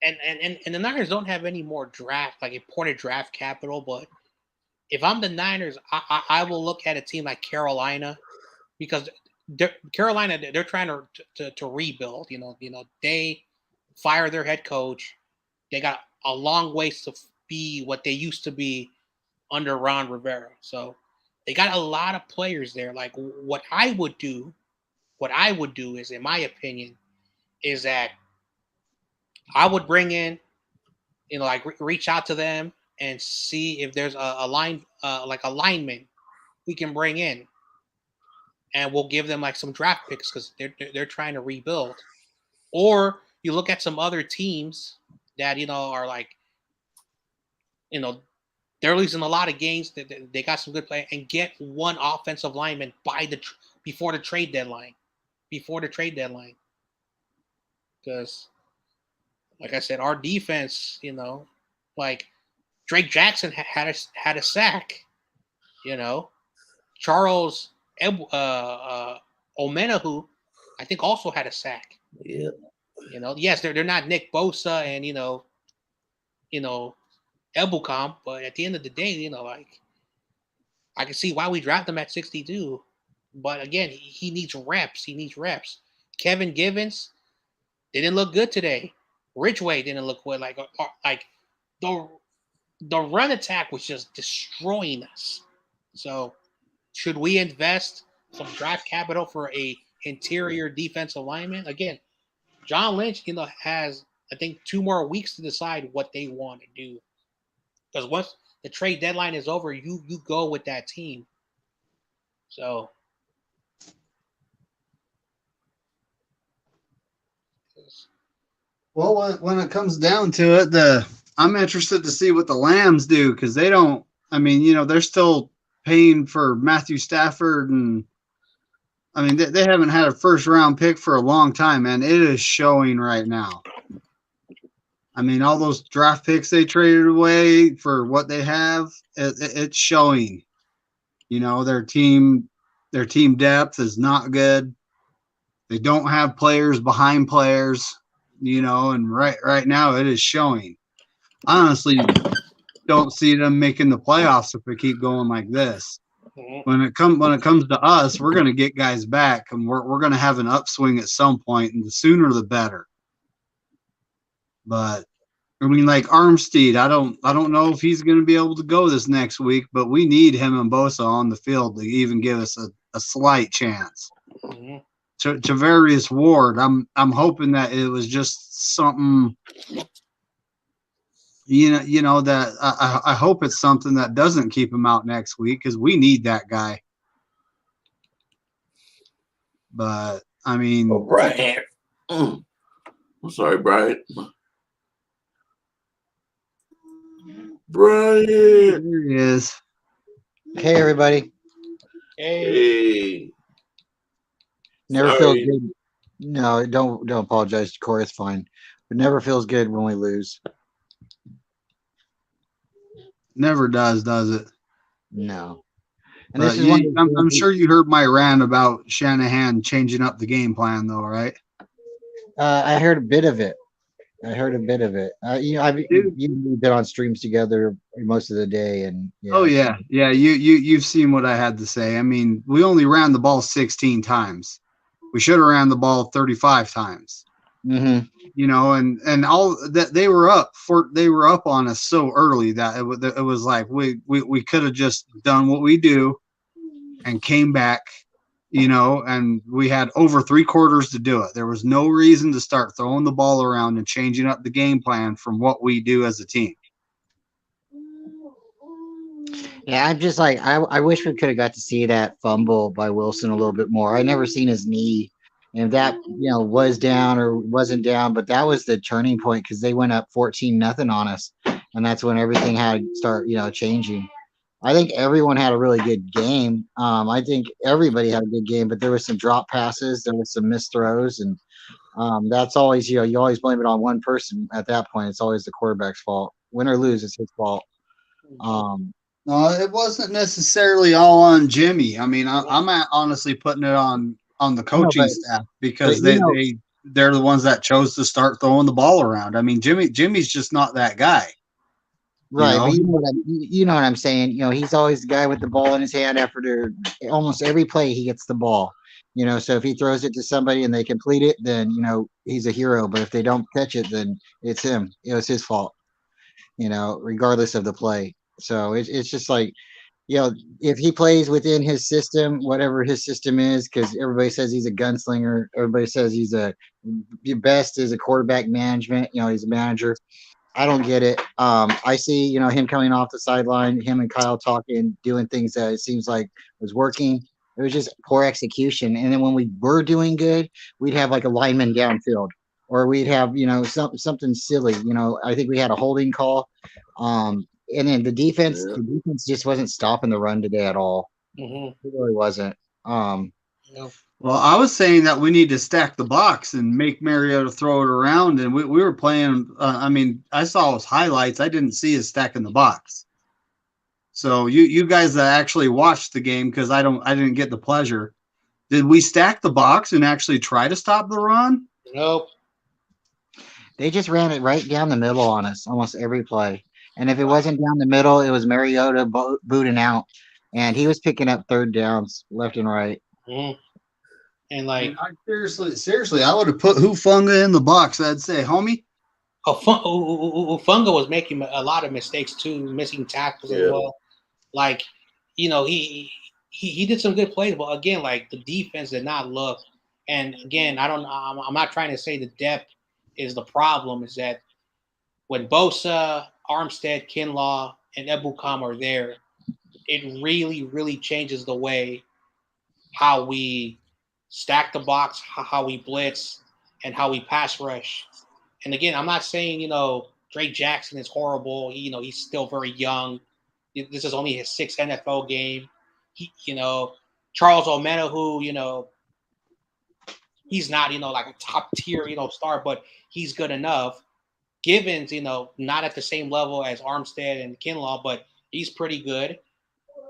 and the Niners don't have any more important draft capital. But if I'm the Niners, I will look at a team like Carolina, because Carolina, they're trying to rebuild. They fire their head coach. They got a long ways to be what they used to be under Ron Rivera. So they got a lot of players there. Like, what I would do is, in my opinion, is that I would bring in, reach out to them and see if there's a line, like a lineman we can bring in, and we'll give them some draft picks because they're trying to rebuild. Or you look at some other teams that are they're losing a lot of games. They got some good play, and get one offensive lineman before the trade deadline. Because, like I said, our defense, Drake Jackson had a sack. Charles Omenahu, I think, also had a sack. Yeah. Yes, they're not Nick Bosa and Ebukam, but at the end of the day, I can see why we dropped him at 62. But again, he needs reps. Kevin Givens, they didn't look good today. Ridgeway didn't look good. The run attack was just destroying us. So, should we invest some draft capital for a interior defensive lineman? Again, John Lynch, has, I think, 2 more weeks to decide what they want to do. Because once the trade deadline is over, you go with that team. So Well, when it comes down to it, I'm interested to see what the Lambs do because they don't. I mean, they're still paying for Matthew Stafford, and I mean, they haven't had a first round pick for a long time, and it is showing right now. I mean, all those draft picks they traded away for what they have, it's showing. Their team depth is not good. They don't have players behind players, and right now it is showing. I honestly don't see them making the playoffs if we keep going like this. When it comes to us, we're going to get guys back, and we're going to have an upswing at some point, and the sooner the better. But I mean, like Armstead, I don't know if he's going to be able to go this next week, but we need him and Bosa on the field to even give us a slight chance. mm-hmm. Javarius Ward, I'm hoping that it was just something. That I hope it's something that doesn't keep him out next week because we need that guy. But I mean, Brian. I'm sorry, Brian. Brian. There he is. Hey, everybody. Hey. Never Sorry. feels good. No, don't apologize to Korey. It's fine. But never feels good when we lose. Never does it? No. And But this is one. I'm sure you heard my rant about Shanahan changing up the game plan, though, right? I heard a bit of it. You've been on streams together most of the day, and Oh yeah. You've seen what I had to say. I mean, we only ran the ball 16 times. We should have ran the ball 35 times. Mm-hmm. And all that they were up on us so early that it was like we could have just done what we do and came back, and we had over 3 quarters to do it. There was no reason to start throwing the ball around and changing up the game plan from what we do as a team. Yeah, I'm just like I wish we could have got to see that fumble by Wilson a little bit more. I never seen his knee, and if that was down or wasn't down, but that was the turning point because they went up 14-0 on us, and that's when everything had to start changing. I think everyone had a really good game. I think everybody had a good game, but there was some drop passes, there was some missed throws, and that's always you always blame it on one person. At that point, it's always the quarterback's fault. Win or lose, it's his fault. No, it wasn't necessarily all on Jimmy. I mean, I'm honestly putting it on the coaching staff because they're the ones that chose to start throwing the ball around. I mean, Jimmy's just not that guy. Right, but you know what I'm saying. He's always the guy with the ball in his hand after almost every play he gets the ball. So if he throws it to somebody and they complete it, then he's a hero. But if they don't catch it, then it's him. It's his fault. Regardless of the play. So it's just like, if he plays within his system, whatever his system is, because everybody says he's a gunslinger. Everybody says he's best as a quarterback management. He's a manager. I don't get it. I see, him coming off the sideline, him and Kyle talking, doing things that it seems like was working. It was just poor execution. And then when we were doing good, we'd have like a lineman downfield, or we'd have, something silly. I think we had a holding call. And then the defense just wasn't stopping the run today at all. Mm-hmm. It really wasn't. Well, I was saying that we need to stack the box and make Mariota throw it around, and we were playing. I mean, I saw his highlights. I didn't see his stacking the box. So you guys that actually watched the game, because I didn't get the pleasure. Did we stack the box and actually try to stop the run? Nope. They just ran it right down the middle on us almost every play. And if it wasn't down the middle, it was Mariota booting out, and he was picking up third downs left and right. Mm-hmm. And like, seriously, I would have put Hufanga in the box. I'd say, homie. Hufanga was making a lot of mistakes too, missing tackles as well. Like, he did some good plays, but again, like the defense did not look. And again, I'm not trying to say the depth is the problem. Is that when Bosa, Armstead, Kinlaw, and Ebukam are there, it really, really changes the way how we stack the box, how we blitz, and how we pass rush. And again, I'm not saying, Drake Jackson is horrible. He's still very young. This is only his sixth NFL game. Charles Omenihu, he's not, like a top tier, star, but he's good enough. Givens, not at the same level as Armstead and Kinlaw, but he's pretty good.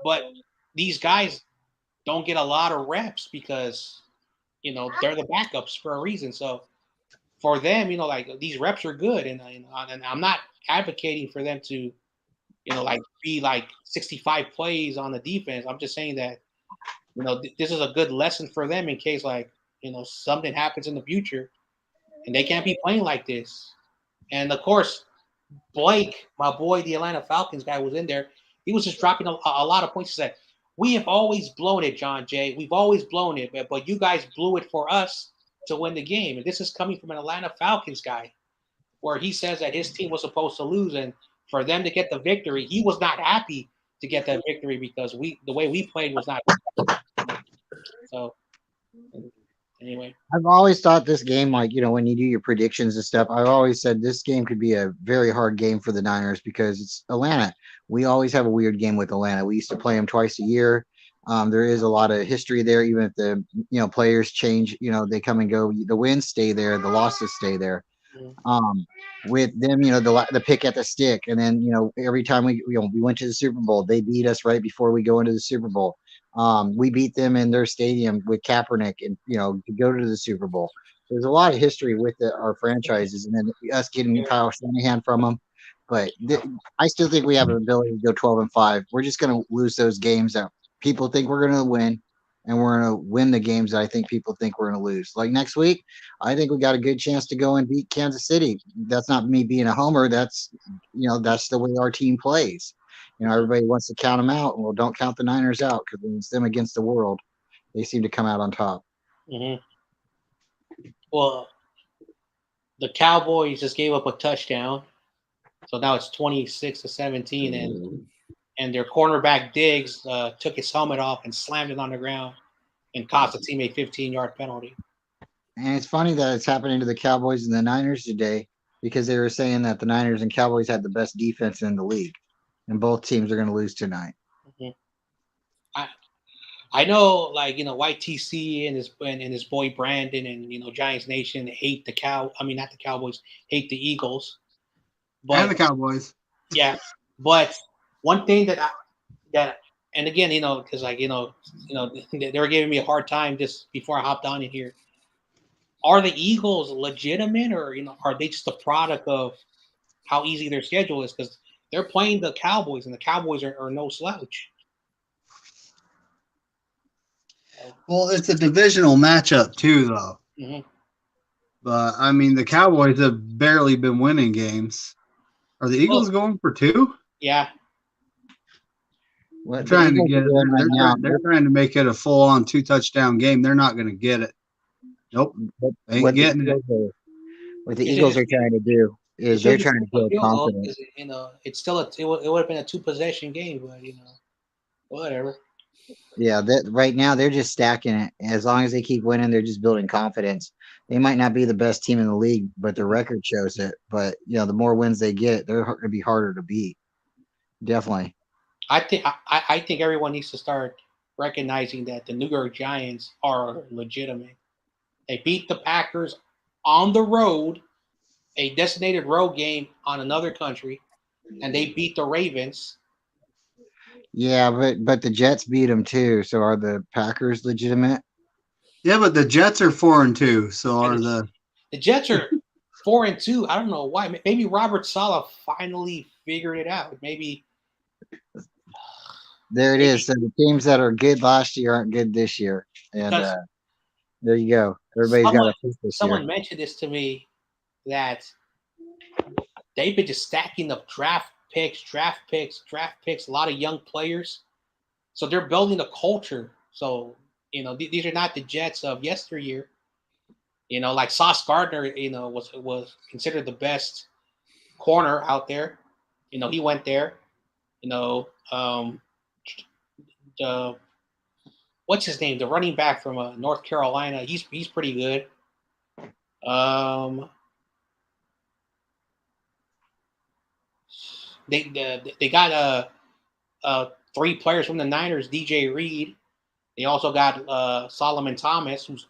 But these guys don't get a lot of reps because, they're the backups for a reason. So for them, like these reps are good. And I'm not advocating for them to, like be like 65 plays on the defense. I'm just saying that, this is a good lesson for them in case like, something happens in the future and they can't be playing like this. And of course, Blake, my boy, the Atlanta Falcons guy, was in there. He was just dropping a lot of points. He said, "We have always blown it, John Jay. We've always blown it, but you guys blew it for us to win the game." And this is coming from an Atlanta Falcons guy, where he says that his team was supposed to lose, and for them to get the victory, he was not happy to get that victory because the way we played was not. So anyway, I've always thought this game, like, when you do your predictions and stuff, I've always said this game could be a very hard game for the Niners because it's Atlanta. We always have a weird game with Atlanta. We used to play them twice a year. There is a lot of history there, even if the players change, they come and go. The wins stay there, the losses stay there. With them, the pick at the stick, and then every time we went to the Super Bowl, they beat us right before we go into the Super Bowl. We beat them in their stadium with Kaepernick, and to go to the Super Bowl. There's a lot of history with our franchises, and then us getting Kyle Shanahan from them. But I still think we have an ability to go 12-5. We're just going to lose those games that people think we're going to win, and we're going to win the games that I think people think we're going to lose. Like next week, I think we got a good chance to go and beat Kansas City. That's not me being a homer. That's that's the way our team plays. Everybody wants to count them out. Well, don't count the Niners out because when it's them against the world, they seem to come out on top. Mm-hmm. Well, the Cowboys just gave up a touchdown, so now it's 26-17, and their cornerback Diggs took his helmet off and slammed it on the ground and cost the team a 15-yard penalty. And it's funny that it's happening to the Cowboys and the Niners today because they were saying that the Niners and Cowboys had the best defense in the league. And both teams are going to lose tonight. Mm-hmm. I know, like YTC and his boy Brandon and Giants Nation hate not the Cowboys, hate the Eagles, and the Cowboys. Yeah, but one thing that and again, because they were giving me a hard time just before I hopped on in here. Are the Eagles legitimate, or are they just a product of how easy their schedule is? Because they're playing the Cowboys, and the Cowboys are no slouch. Well, it's a divisional matchup too, though. Mm-hmm. But I mean, the Cowboys have barely been winning games. Are the Eagles going for 2? Yeah. They're trying to get it. They're trying to make it a full-on 2-touchdown game. They're not going to get it. Nope. They ain't getting it. What the Eagles are trying to do is they're trying to build confidence. It's still it would have been a 2-possession game, but whatever. Yeah, right now they're just stacking it. As long as they keep winning, they're just building confidence. They might not be the best team in the league, but the record shows it. But the more wins they get, they're going to be harder to beat. Definitely. I think everyone needs to start recognizing that the New York Giants are legitimate. They beat the Packers on the road, a designated road game on another country, and they beat the Ravens. Yeah, but the Jets beat them too. So are the Packers legitimate? Yeah, but the Jets are 4-2. So are the Jets are 4-2. I don't know why. Maybe Robert Saleh finally figured it out. Maybe. There it is. So the teams that are good last year aren't good this year, and there you go. Everybody's got a piece this someone year. mentioned this to me that they've been just stacking up draft picks, a lot of young players. So they're building a culture. So, these are not the Jets of yesteryear. Like Sauce Gardner, was considered the best corner out there. He went there. You know, the what's his name? The running back from North Carolina. He's pretty good. Um, they got 3 players from the Niners. DJ Reed. They also got Solomon Thomas, who's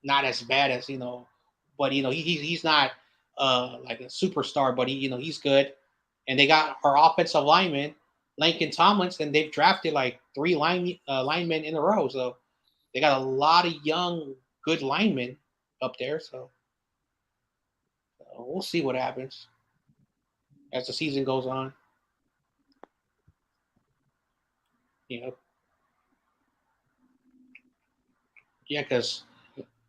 not as bad as but he's not like a superstar, but he's good. And they got our offensive lineman, Lincoln Tomlinson. They've drafted like 3 linemen in a row, so they got a lot of young, good linemen up there. So we'll see what happens as the season goes on. Yeah, because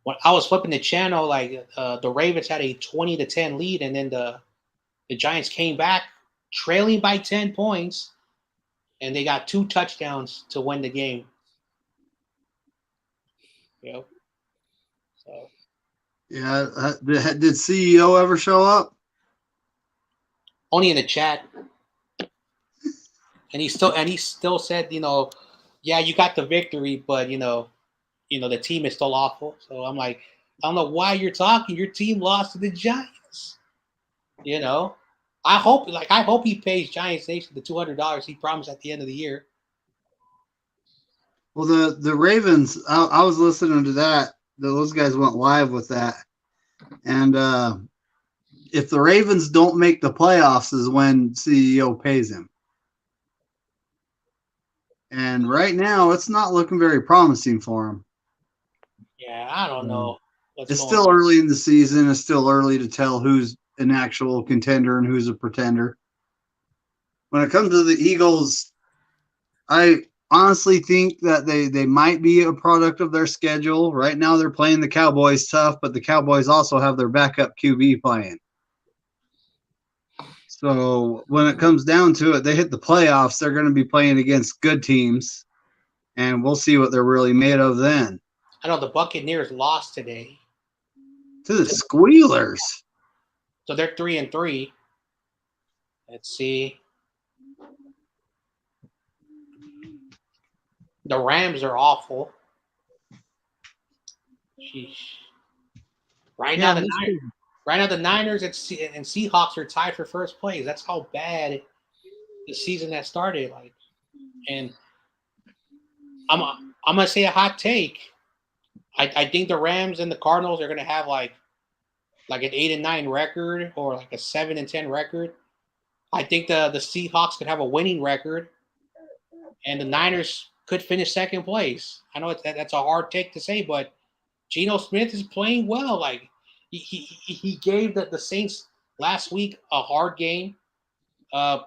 when I was flipping the channel, like the Ravens had a 20-10 lead, and then the Giants came back trailing by 10 points, and they got 2 touchdowns to win the game. So yeah, did CEO ever show up? Only in the chat, and he still said, yeah, you got the victory, but the team is still awful. So I'm like, I don't know why you're talking. Your team lost to the Giants. I hope he pays Giants Nation the $200 he promised at the end of the year. Well, the Ravens, I was listening to that. Those guys went live with that. And if the Ravens don't make the playoffs is when CEO pays him. And right now, it's not looking very promising for him. Yeah, I don't know. It's still early in the season. It's still early to tell who's an actual contender and who's a pretender. When it comes to the Eagles, I honestly think that they might be a product of their schedule. Right now, they're playing the Cowboys tough, but the Cowboys also have their backup QB playing. So when it comes down to it, they hit the playoffs, they're going to be playing against good teams, and we'll see what they're really made of then. I know the Buccaneers lost today to the Squealers. So they're 3-3. Let's see. The Rams are awful. Sheesh. Right now, the Niners and Seahawks are tied for first place. That's how bad the season has started. And I'm gonna say a hot take. I think the Rams and the Cardinals are gonna have like an 8-9 record or like a 7-10 record. I think the Seahawks could have a winning record, and the Niners could finish second place. I know that's a hard take to say, but Geno Smith is playing well. Like he gave the Saints last week a hard game. The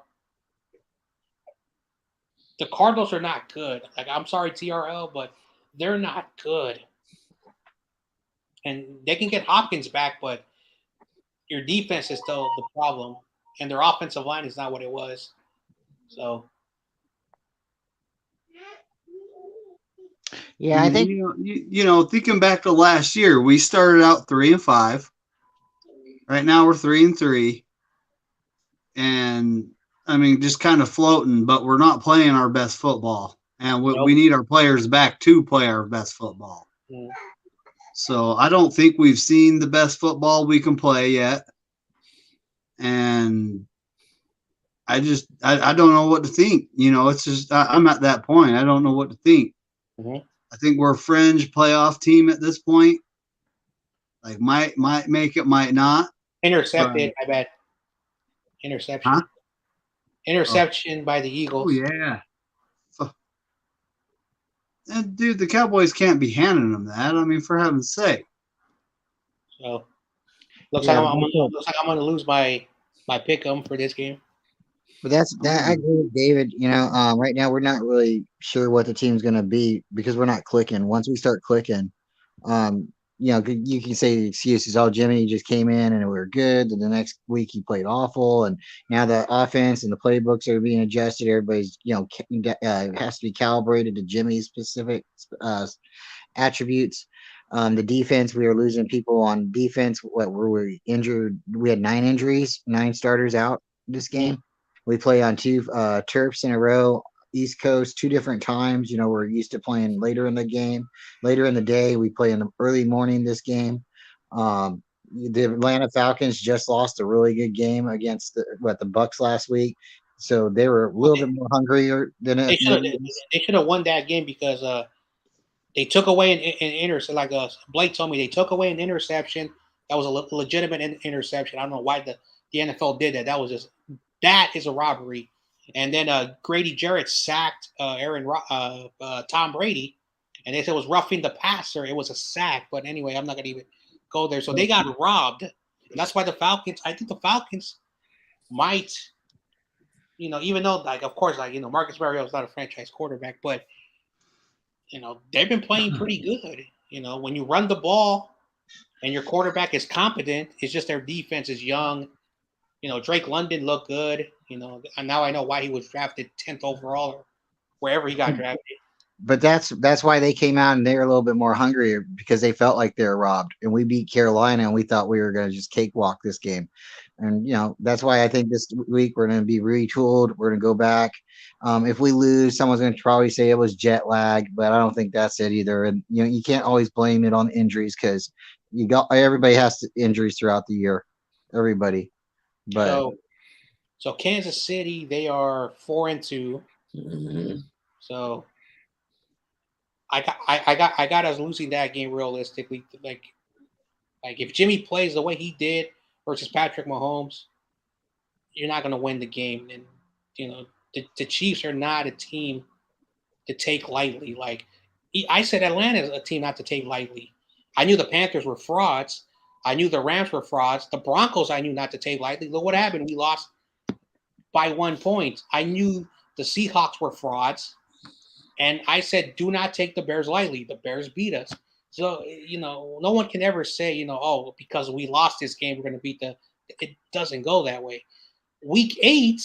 Cardinals are not good. Like, I'm sorry, TRL, but they're not good. And they can get Hopkins back, but your defense is still the problem, and their offensive line is not what it was. So, yeah, I think thinking back to last year, we started out 3-5. Right now we're 3-3, and I mean, just kind of floating, but we're not playing our best football, and we need our players back to play our best football. Yeah. So I don't think we've seen the best football we can play yet, and I don't know what to think. It's just I'm at that point. I don't know what to think. Mm-hmm. I think we're a fringe playoff team at this point. Like might make it, might not. Intercepted, I bet. Interception. Huh? Interception by the Eagles. Oh yeah. And dude, the Cowboys can't be handing them that. I mean, for heaven's sake. So looks like I'm going to lose my pick 'em for this game. But I agree with David. Right now we're not really sure what the team's going to be because we're not clicking. Once we start clicking, you can say the excuses. Oh, Jimmy just came in and we were good. And the next week he played awful. And now the offense and the playbooks are being adjusted. Everybody's, has to be calibrated to Jimmy's specific attributes. The defense, we were losing people on defense. Were we injured? We had 9 injuries, 9 starters out this game. We play on two turfs in a row, East Coast, two different times. You know, we're used to playing later in the game, later in the day. We play in the early morning this game. The Atlanta Falcons just lost a really good game against the Bucks last week, so they were a little bit more hungrier than They it should have maybe is. they should have won that game because they took away an interception. Like Blake told me, they took away an interception that was a legitimate interception. I don't know why the NFL did that. That is a robbery. And then Grady Jarrett sacked Tom Brady, and they said it was roughing the passer. It was a sack, but anyway, I'm not gonna even go there. So they got robbed, and that's why the Falcons. I think the Falcons might, even though of course Marcus Mariota is not a franchise quarterback, but they've been playing pretty good. When you run the ball and your quarterback is competent, it's just their defense is young. Drake London looked good. And now I know why he was drafted 10th overall or wherever he got drafted. But that's why they came out and they're a little bit more hungry because they felt like they were robbed. And we beat Carolina and we thought we were going to just cakewalk this game. And that's why I think this week we're going to be retooled. We're going to go back. If we lose, someone's going to probably say it was jet lag, but I don't think that's it either. And you can't always blame it on injuries because everybody has injuries throughout the year. Everybody. But so Kansas City, they are 4-2. Mm-hmm. So I got us losing that game realistically. Like if Jimmy plays the way he did versus Patrick Mahomes, you're not going to win the game. And the Chiefs are not a team to take lightly. Like I said, Atlanta is a team not to take lightly. I knew the Panthers were frauds. I knew the Rams were frauds. The Broncos I knew not to take lightly. Look what happened. We lost by 1 point. I knew the Seahawks were frauds. And I said, do not take the Bears lightly. The Bears beat us. So, no one can ever say, because we lost this game, we're going to beat it doesn't go that way. Week 8,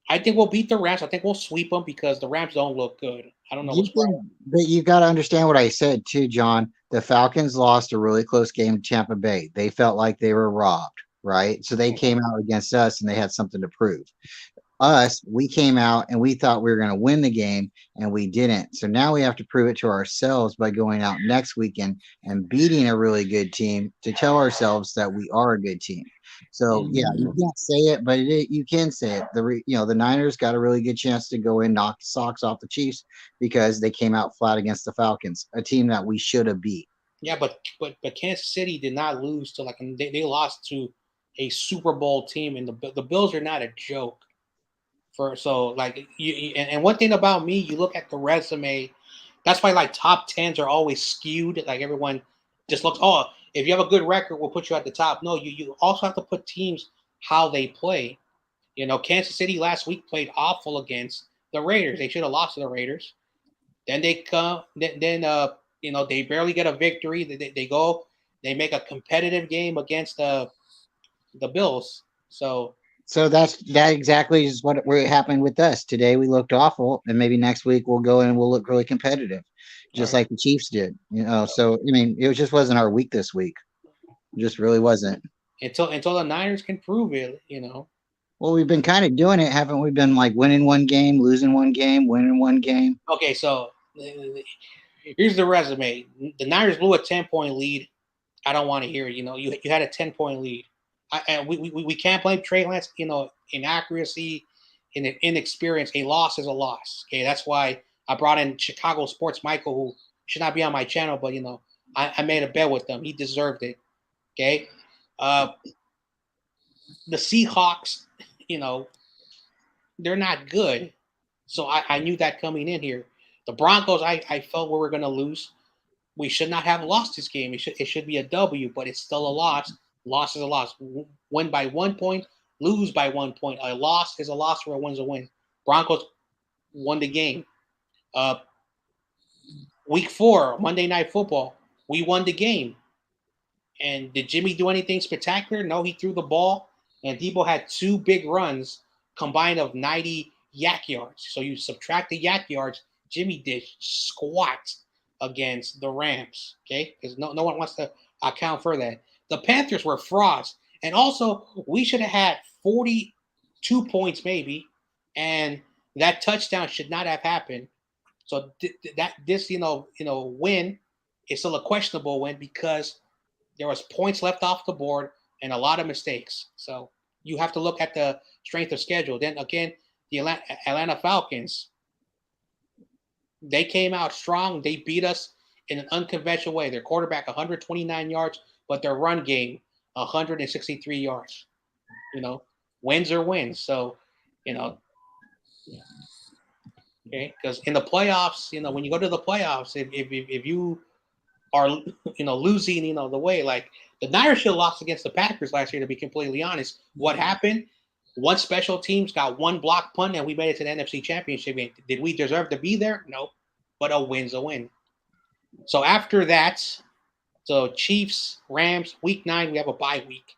I think we'll beat the Rams. I think we'll sweep them because the Rams don't look good. I don't know what's wrong. But you got to understand what I said too, John. The Falcons lost a really close game to Tampa Bay. They felt like they were robbed, right? So they came out against us and they had something to prove. We came out and we thought we were going to win the game and we didn't. So now we have to prove it to ourselves by going out next weekend and beating a really good team to tell ourselves that we are a good team. So yeah, you can't say it, but you can say it. The Niners got a really good chance to go in, knock the socks off the Chiefs because they came out flat against the Falcons, a team that we should have beat. Yeah, but Kansas City did not lose to they lost to a Super Bowl team, and the Bills are not a joke. And one thing about me, you look at the resume. That's why top 10s are always skewed. Like everyone just looks. Oh, if you have a good record, we'll put you at the top. No, you also have to put teams how they play. Kansas City last week played awful against the Raiders. They should have lost to the Raiders. Then they come. Then they barely get a victory. They go. They make a competitive game against the Bills. So that exactly is what happened with us. Today we looked awful, and maybe next week we'll go and we'll look really competitive, just like the Chiefs did. So I mean, it just wasn't our week this week. It just really wasn't. Until the Niners can prove it, Well, we've been kind of doing it, haven't we? Been winning one game, losing one game, winning one game. Okay, so here's the resume. The Niners blew a 10-point lead. I don't want to hear it. You had a 10-point lead. And we can't blame Trey Lance, inaccuracy, inexperience. A loss is a loss. Okay, that's why I brought in Chicago Sports Michael, who should not be on my channel, but I made a bet with him. He deserved it. Okay, the Seahawks, they're not good, so I knew that coming in here. The Broncos, I felt we were going to lose. We should not have lost this game. It should be a W, but it's still a loss. Loss is a loss. Win by 1 point, lose by 1 point. A loss is a loss, or a win's a win. Broncos won the game. Week 4, Monday Night Football, we won the game. And did Jimmy do anything spectacular? No, he threw the ball, and Debo had 2 big runs combined of 90 yak yards. So you subtract the yak yards, Jimmy did squat against the Rams, okay? Because no one wants to account for that. The Panthers were frauds. And also, we should have had 40 2 points maybe, and that touchdown should not have happened. So this win is still a questionable win because there was points left off the board and a lot of mistakes. So you have to look at the strength of schedule. Then again, the Atlanta Falcons, they came out strong. They beat us in an unconventional way. Their quarterback 129 yards, but their run game 163 yards. Wins are wins. So, okay, because in the playoffs, when you go to the playoffs, if you are losing the way, like the Niners should have lost against the Packers last year, to be completely honest. What happened? One special teams got one block punt and we made it to the NFC Championship game. Did we deserve to be there? No, but a win's a win. So after that, so Chiefs, Rams, week 9, we have a bye week.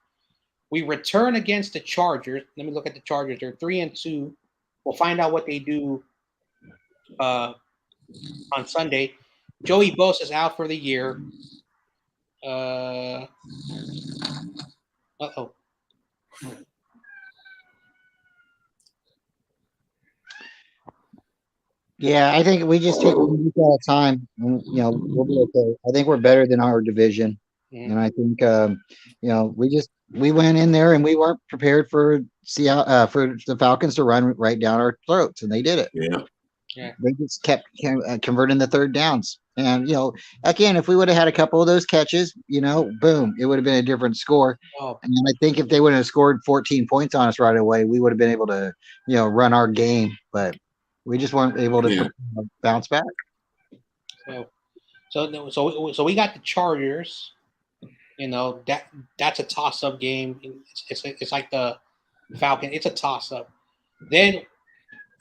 We return against the Chargers. Let me look at the Chargers. They're 3-2. We'll find out what they do on Sunday. Joey Bosa is out for the year. Uh-oh. Yeah, I think we just take 1 week at a time. And, we'll be okay. I think we're better than our division, and I think we went in there and we weren't prepared for the Falcons to run right down our throats, and they did it. Yeah. They just kept converting the third downs, and again, if we would have had a couple of those catches, boom, it would have been a different score. And I think if they would have scored 14 points on us right away, we would have been able to run our game, but we just weren't able to bounce back. So we got the Chargers. That's a toss-up game. It's like the Falcon. It's a toss-up. Then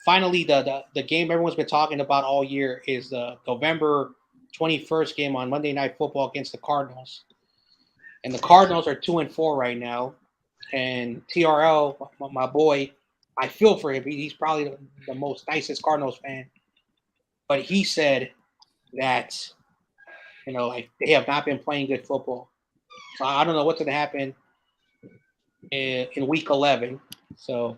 finally, the game everyone's been talking about all year is the November 21st game on Monday Night Football against the Cardinals. And the Cardinals are 2-4 right now. And TRL, my boy, I feel for him. He's probably the most nicest Cardinals fan. But he said that, they have not been playing good football. So I don't know what's going to happen in week 11. So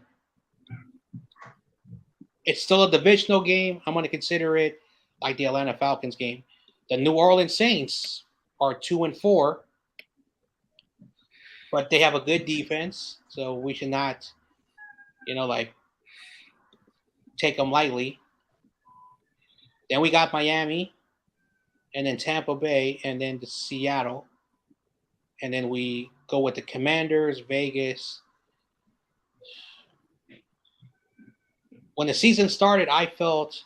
it's still a divisional game. I'm going to consider it like the Atlanta Falcons game. The New Orleans Saints are 2-4, but they have a good defense. So we should not, take them lightly. Then we got Miami, and then Tampa Bay, and then the Seattle. And then we go with the Commanders, Vegas. When the season started, I felt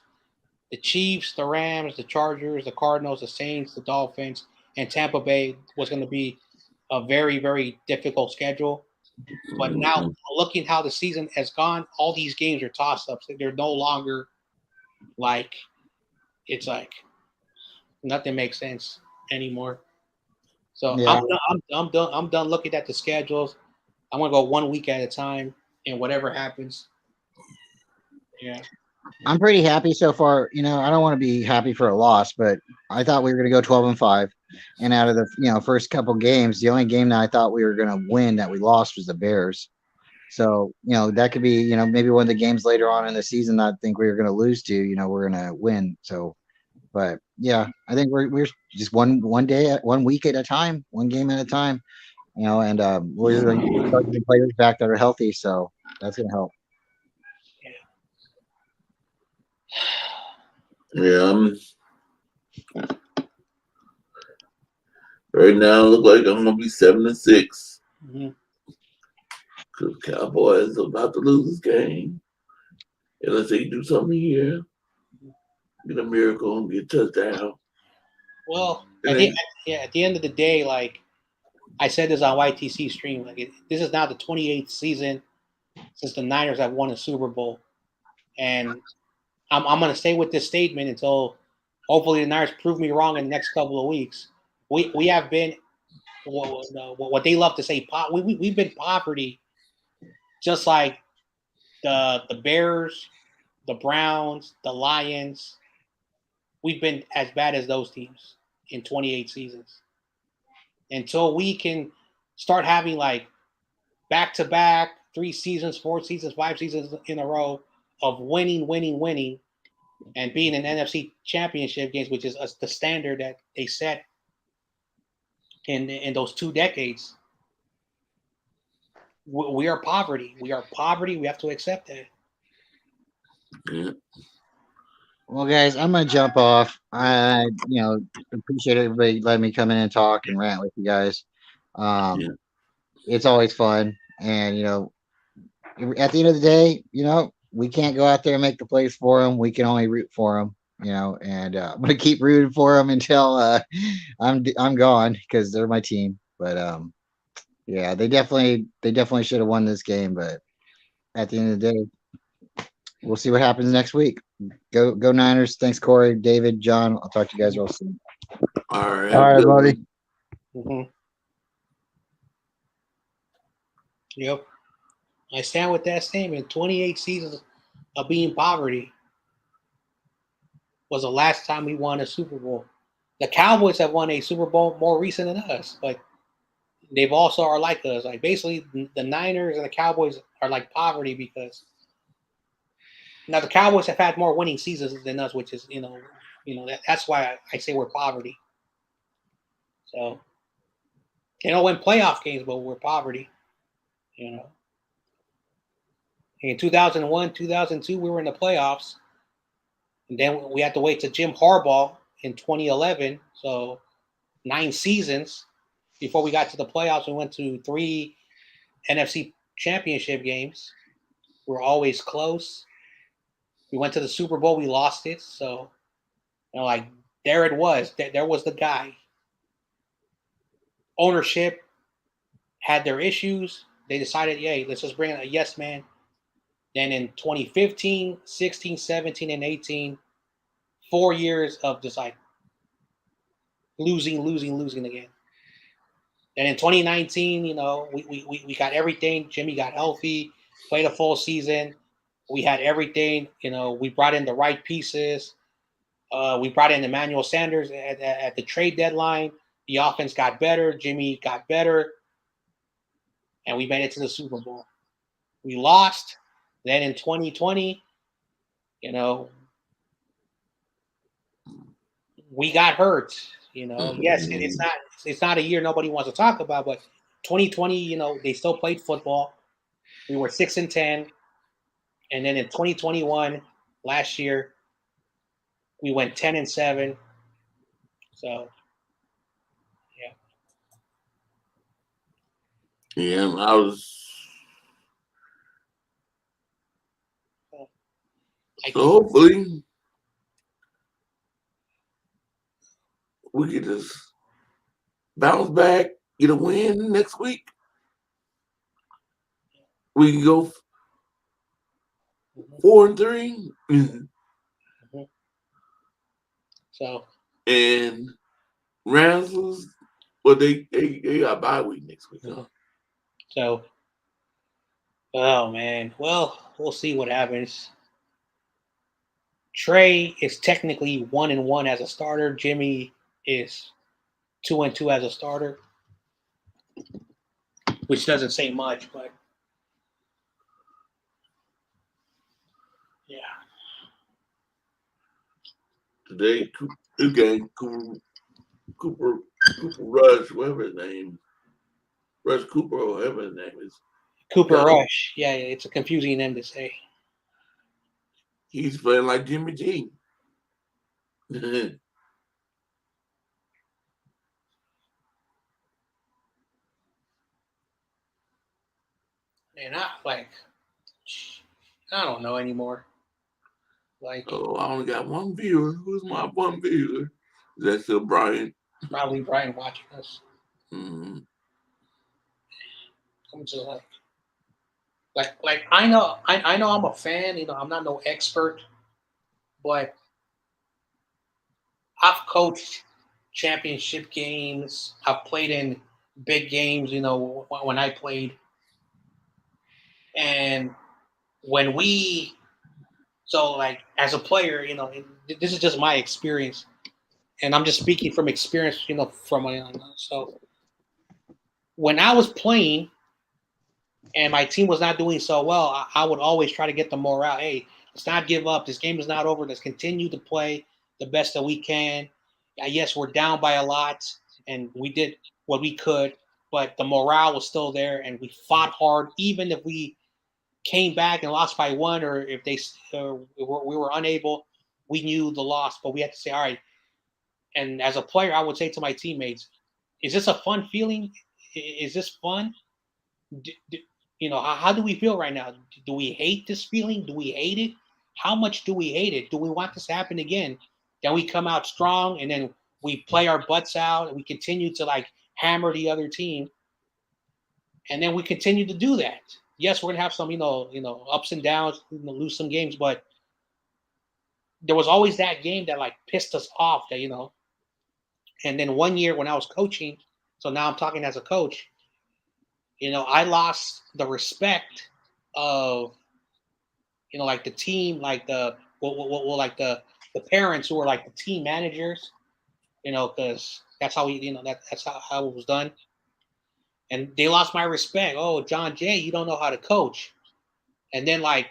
the Chiefs, the Rams, the Chargers, the Cardinals, the Saints, the Dolphins, and Tampa Bay was going to be a very, very difficult schedule. But now, looking how the season has gone, all these games are toss-ups. They're no longer it's like nothing makes sense anymore. So yeah. I'm done looking at the schedules. I'm gonna go 1 week at a time, and whatever happens. Yeah. I'm pretty happy so far. I don't want to be happy for a loss, but I thought we were going to go 12-5. And out of the first couple games, the only game that I thought we were going to win that we lost was the Bears. So that could be maybe one of the games later on in the season that I think we were going to lose to. We're going to win. So, but yeah, I think we're just one week at a time, one game at a time. And we're starting to players back that are healthy, so that's going to help. Yeah, right now, it look like I'm gonna be 7-6. Cause Cowboys are about to lose this game, unless they do something here, get a miracle and get a touchdown. Well, at the end of the day, like I said this on YTC stream, this is now the 28th season since the Niners have won a Super Bowl, and I'm going to stay with this statement until hopefully the Niners prove me wrong in the next couple of weeks. We have been what they love to say. We've been poverty, just like the Bears, the Browns, the Lions. We've been as bad as those teams in 28 seasons. Until we can start having back-to-back 3 seasons, 4 seasons, 5 seasons in a row of winning, and being in NFC championship games, which is the standard that they set in those 2 decades. We are poverty. We are poverty. We have to accept that. Yeah. Well, guys, I'm gonna jump off. I, appreciate everybody letting me come in and talk and rant with you guys. Yeah. It's always fun, and at the end of the day, we can't go out there and make the plays for them. We can only root for them, and I'm gonna keep rooting for them until I'm gone because they're my team. But yeah, they definitely should have won this game. But at the end of the day, we'll see what happens next week. Go Niners! Thanks, Korey, David, John. I'll talk to you guys real soon. All right. All right, buddy. Mm-hmm. Yep. I stand with that statement. 28 seasons of being poverty was the last time we won a Super Bowl. The Cowboys have won a Super Bowl more recent than us, but they've also are like us. Like basically, the Niners and the Cowboys are like poverty because now the Cowboys have had more winning seasons than us, which is that's why I say we're poverty. So they don't win playoff games, but we're poverty. In 2001, 2002, we were in the playoffs. And then we had to wait to Jim Harbaugh in 2011. So 9 seasons before we got to the playoffs. We went to 3 NFC championship games. We were always close. We went to the Super Bowl. We lost it. So, there it was. There was the guy. Ownership had their issues. They decided, hey, let's just bring in a yes man. Then in 2015, 16, 17, and 18, 4 years of just losing again. And in 2019, we got everything. Jimmy got healthy, played a full season. We had everything. We brought in the right pieces. We brought in Emmanuel Sanders at the trade deadline. The offense got better. Jimmy got better. And we made it to the Super Bowl. We lost. Then in 2020, we got hurt. Yes, it's not a year nobody wants to talk about, but 2020, they still played football. We were 6-10, and then in 2021, last year, we went 10-7. So, yeah. Yeah, I was. So hopefully we can just bounce back, get a win next week. We can go 4-3. Mm-hmm. So. And Rams was, they got bye week next week. Huh? So. Oh man. Well, we'll see what happens. Trey is technically 1-1 as a starter. Jimmy is 2-2 as a starter, which doesn't say much, but yeah. Today, Cooper Rush, whatever his name, Rush Cooper, or whatever his name is. Cooper Rush. Yeah, it's a confusing name to say. He's playing like Jimmy G. And I don't know anymore. I only got one viewer. Who's my one viewer? Is that still Brian? Probably Brian watching us. Mm-hmm. I'm just like I know I'm a fan. I'm not no expert, but I've coached championship games. I've played in big games. When I played, and when as a player, this is just my experience, and I'm just speaking from experience. From my so when I was playing, and my team was not doing so well, I would always try to get the morale. Hey, let's not give up. This game is not over. Let's continue to play the best that we can. Yes, we're down by a lot, and we did what we could, but the morale was still there, and we fought hard, even if we came back and lost by one, or if we were unable. We knew the loss, but we had to say, all right. And as a player, I would say to my teammates, "Is this a fun feeling? Is this fun? How do we feel right now? Do we hate this feeling? Do we hate it? How much do we hate it? Do we want this to happen again? Then we come out strong, and then we play our butts out, and we continue to like hammer the other team, and then we continue to do that. Yes, we're gonna have some, ups and downs, lose some games, but there was always that game that like pissed us off. And then one year when I was coaching, so now I'm talking as a coach. I lost the respect of, like the team, like like the parents who were like the team managers, because that's how that's how it was done. And they lost my respect. Oh, John Jay, you don't know how to coach. And then like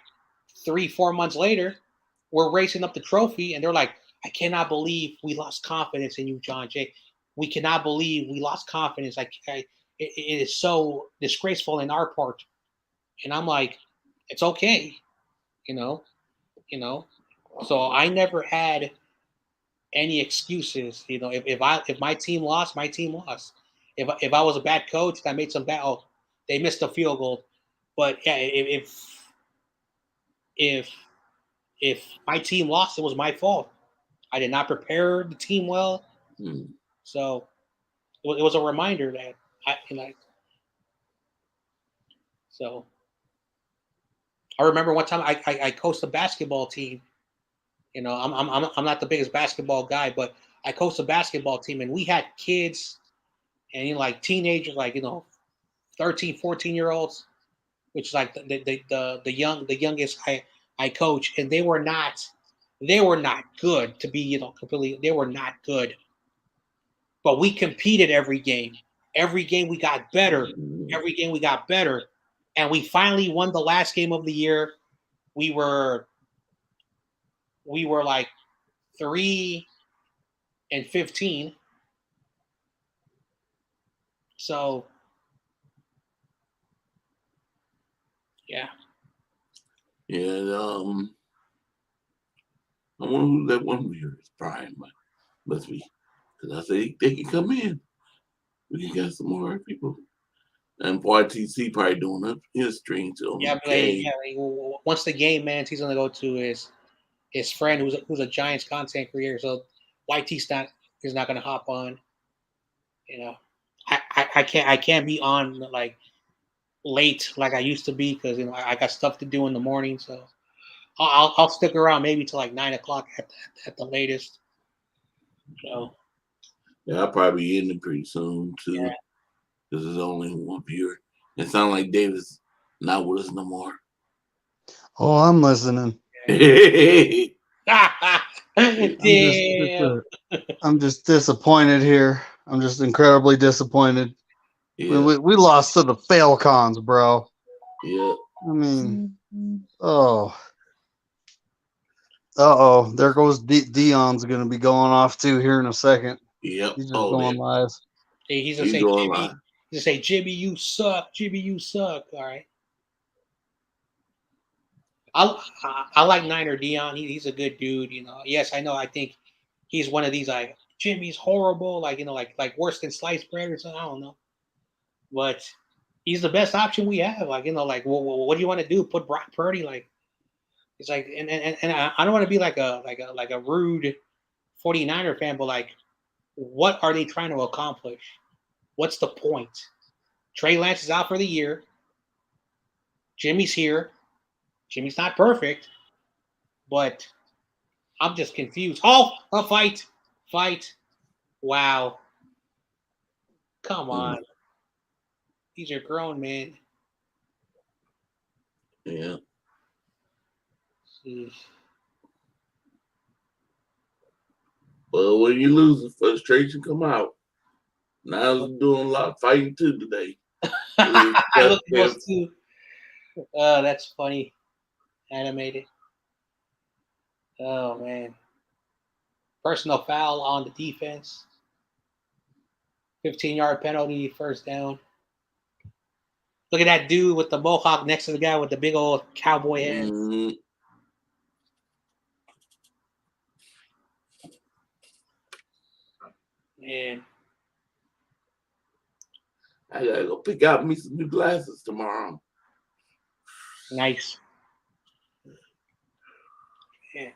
3-4 months later, we're racing up the trophy, and they're like, I cannot believe we lost confidence in you, John Jay. We cannot believe we lost confidence. It is so disgraceful in our part. And I'm like, it's okay, you know. So I never had any excuses. If my team lost, my team lost. If I was a bad coach, I made some bad. Oh, they missed a field goal. But yeah, if my team lost, it was my fault. I did not prepare the team well. So it was a reminder that So I remember one time I coached a basketball team. I'm not the biggest basketball guy, but I coached a basketball team, and we had kids and like teenagers, like 13, 14-year-olds, which is like the youngest I coach, and they were not good to be completely. They were not good, but we competed every game. Every game we got better. Every game we got better, and we finally won the last game of the year. We were like 3-15. So yeah. Yeah, I wonder who that one here is. Brian, must be, because I say they can come in. We can get some more people. And YTC probably doing up his stream too. Yeah, once the game ends, he's gonna go to his friend who's a Giants content creator. So YT's not gonna hop on. I can't be on like late like I used to be because I got stuff to do in the morning. So I'll stick around maybe till like 9 o'clock at the latest. So yeah, I'll probably be in it pretty soon too. Yeah. Because there's only one viewer. It sounds like Davis not with us no more. Oh, I'm listening. Damn. I'm just disappointed here. I'm just incredibly disappointed. Yeah. We lost to the Falcons, bro. Yeah. I mean, oh. There goes Dion's going to be going off too here in a second. Yep. He's just going live. Hey, he's gonna say, Jimmy, say, Jimmy, you suck. Jimmy, you suck. All right. I like Niner Dion. He's a good dude. Yes, I know. I think he's one of these like Jimmy's horrible, like like worse than sliced bread or something. I don't know, but he's the best option we have. Like like what do you want to do? Put Brock Purdy like it's like and I don't want to be like a rude 49er fan, but like what are they trying to accomplish? What's the point? Trey Lance is out for the year. Jimmy's here. Jimmy's not perfect, but I'm just confused. Oh, a fight. Wow. Come on. These are grown men. Yeah. Well, when you lose, the frustration come out. Now I'm doing a lot of fighting too today. I look Oh, that's funny. Animated. Oh man. Personal foul on the defense. 15-yard penalty, first down. Look at that dude with the mohawk next to the guy with the big old cowboy head. Mhm. Man. I gotta go pick out me some new glasses tomorrow. Nice. Yeah.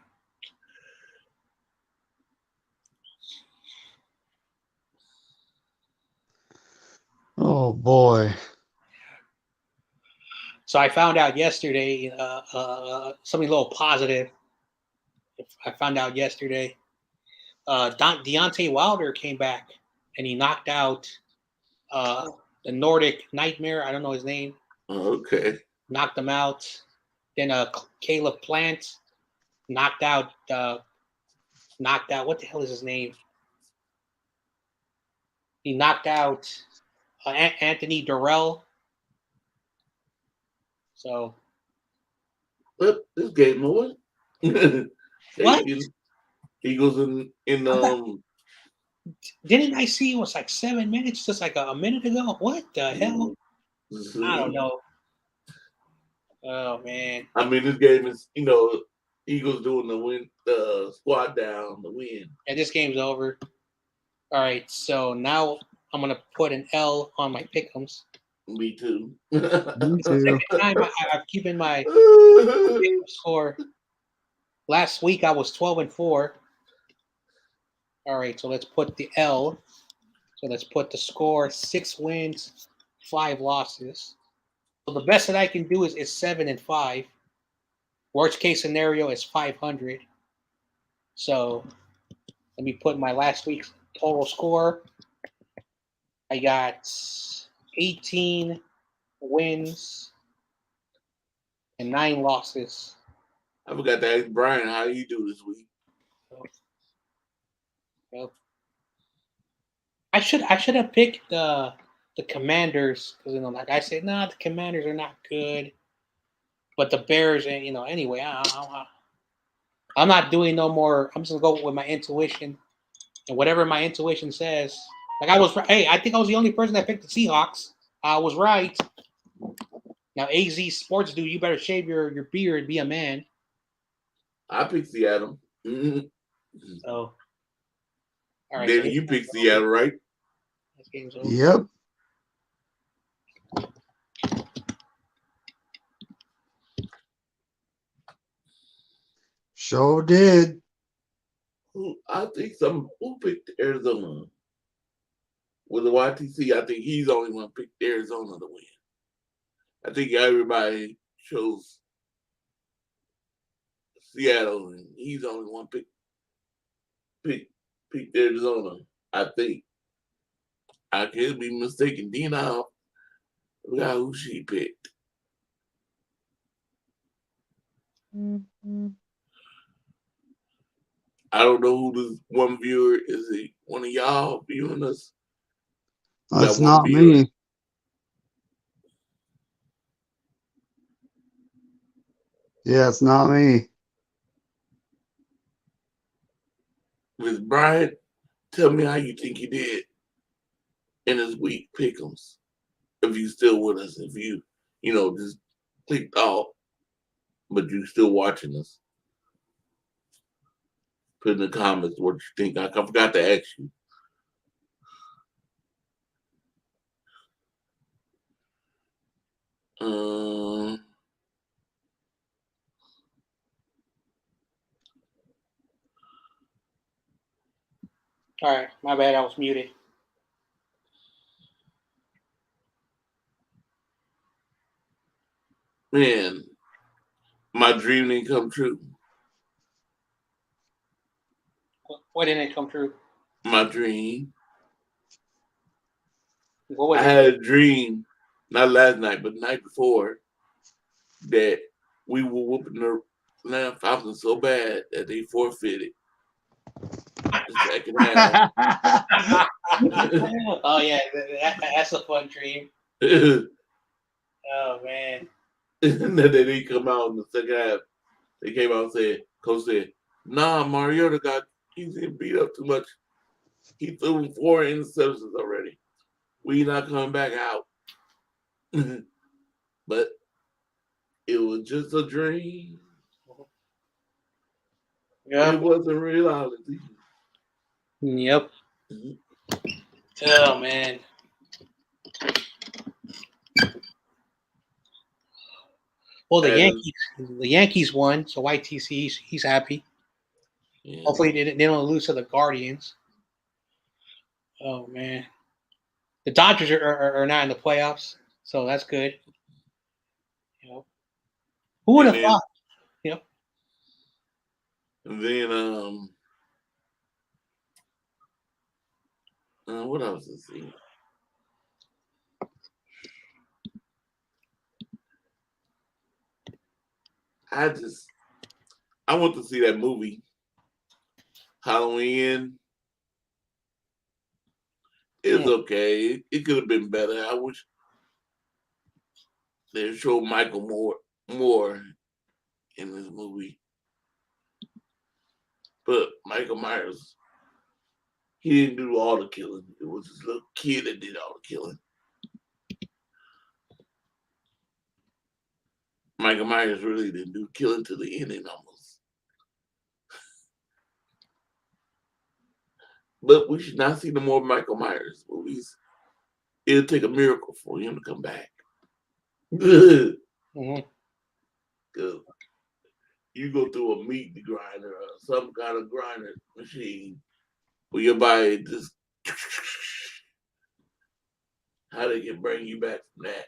Oh boy. So I found out yesterday something a little positive. I found out yesterday. Deontay Wilder came back and he knocked out the Nordic Nightmare. I don't know his name. Okay. Knocked him out. Then Caleb Plant knocked out. What the hell is his name? He knocked out Anthony Durrell. So Well, this game over. what? Eagles in Didn't I see it was like 7 minutes, just like a minute ago? What the hell? I don't know. Oh man. I mean, this game is Eagles doing the squat down, the win. Yeah, this game's over. All right, so now I'm gonna put an L on my pick'ems. Me too. Me It's the too. second time I've keeping my pick'em score. Last week I was 12-4. All right, so let's put the L. So let's put the score: 6 wins, 5 losses. So the best that I can do is 7-5. Worst case scenario is 500. So let me put my last week's total score. I got 18 wins and 9 losses. I forgot to ask Brian how you do this week. Yep. I should have picked the Commanders because like I said, the Commanders are not good, but the Bears, and anyway, I'm not doing no more. I'm just gonna go with my intuition, and whatever my intuition says. Like I was, hey, I think I was the only person that picked the Seahawks. I was right. Now, AZ Sports dude, you better shave your beard and be a man. I picked Seattle. Mm-hmm. So, all right. David, you picked Seattle, right? This game's over. Yep. Sure did. I think who picked Arizona with the YTC. I think he's the only one picked Arizona to win. I think everybody chose Seattle, and he's the only one picked Arizona. I think. I could be mistaken. Dina, forgot who she picked. Mm-hmm. I don't know who this one viewer is. It one of y'all viewing us? That's not me. Yeah, it's not me. Miss Brian, tell me how you think he did in his week pick'ems. If you still with us, if you just clicked off, but you still watching us. Put in the comments what you think. I forgot to ask you. All right, my bad. I was muted. Man, my dream didn't come true. What didn't it come true? My dream. What was I had a dream, not last night, but the night before, that we were whooping the Atlanta Falcons so bad that they forfeited the second half. Oh yeah, that's a fun dream. Oh man. And then they didn't come out in the second half. They came out and said, Coach said, nah, Mariota he's getting beat up too much. He threw 4 interceptions already. We not coming back out. But it was just a dream. Yep. It wasn't reality. Yep. Mm-hmm. Oh man. Well, the Yankees won, so YTC he's happy. Yeah. Hopefully they don't lose to the Guardians. Oh man, the Dodgers are not in the playoffs, so that's good. You know, who would have thought? You know. And then what else is he? I want to see that movie, Halloween. It's okay. It could have been better. I wish they showed Michael more in this movie. But Michael Myers, he didn't do all the killing. It was this little kid that did all the killing. Michael Myers really didn't do killing to the ending almost. But we should not see no more Michael Myers movies. It'll take a miracle for him to come back. Good. Mm-hmm. Good. You go through a meat grinder or some kind of grinder machine where your body just how they can bring you back from that.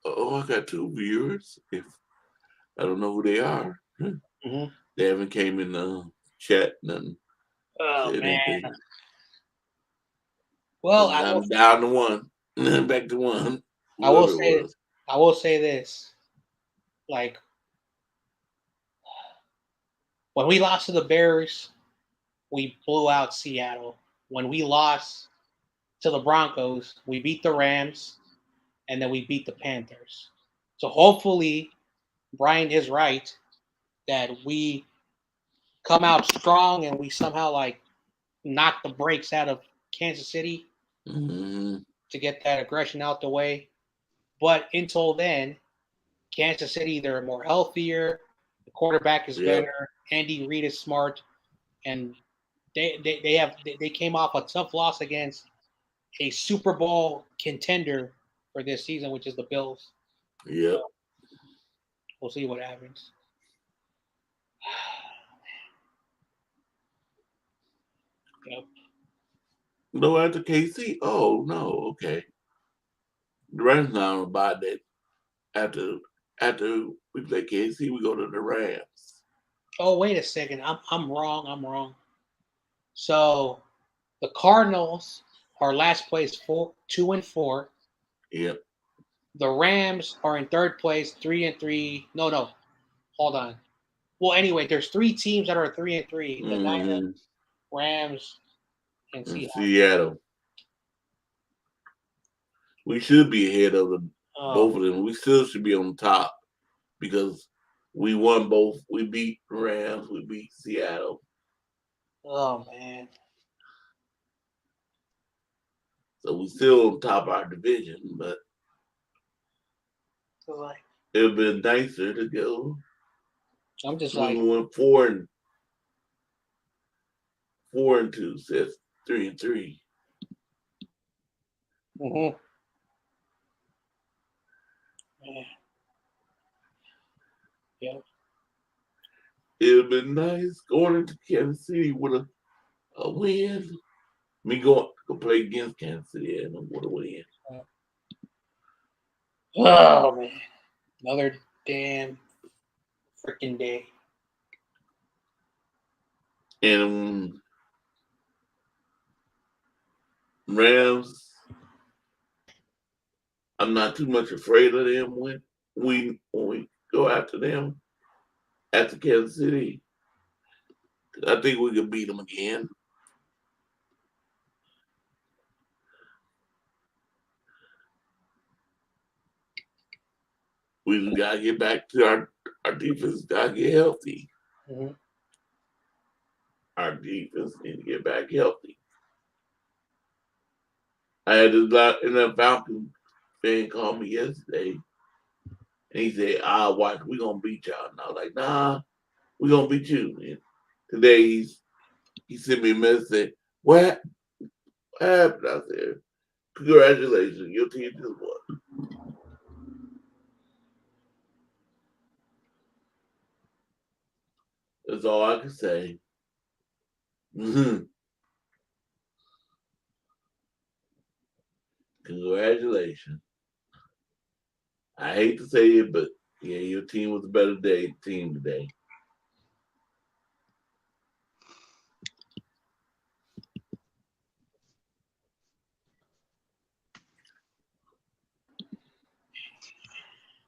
Oh, I got 2 viewers. If I don't know who they are. Mm-hmm. They haven't came in the chat, nothing. Oh man. Anything. Well, I'm down to 1. Back to 1. I will say this. Like when we lost to the Bears, we blew out Seattle. When we lost to the Broncos, we beat the Rams, and then we beat the Panthers. So hopefully, Brian is right that we come out strong and we somehow like knock the brakes out of Kansas City to get that aggression out the way. But until then, Kansas City, they're more healthier. The quarterback is better. Andy Reid is smart, and they came off a tough loss against a Super Bowl contender for this season, which is the Bills. Yep. So we'll see what happens. Yep. No, after KC. Oh no, okay. The Rams not about that. After we play KC, we go to the Rams. Oh, wait a second. I'm wrong. So the Cardinals are last place 2-4. Yep. The Rams are in third place, 3-3. No. Hold on. Well, anyway, there's 3 teams that are 3-3. The Niners, Rams, and Seattle. We should be ahead of both of them. We still should be on top because we won both. We beat Rams. We beat Seattle. Oh man. So we still on top of our division, but it would have been nicer to go. I'm just we went 4-2, says 3-3. Mm-hmm. Yeah. It would have been nice going into Kansas City with a win. Me going to play against Kansas City and with a win. Oh man. Another damn freaking day. And Rams, I'm not too much afraid of them when we go after them after Kansas City. I think we could beat them again. We just gotta get back to our defense. Gotta get healthy. Mhm. Our defense need to get back healthy. I had this Falcons fan call me yesterday, and he said, watch, we gonna beat y'all." And I was like, "Nah, we gonna beat you." And today he sent me a message saying, "What happened?" I said, "Congratulations, your team just won." That's all I can say. Mm-hmm. Congratulations. I hate to say it, but yeah, your team was a better team today.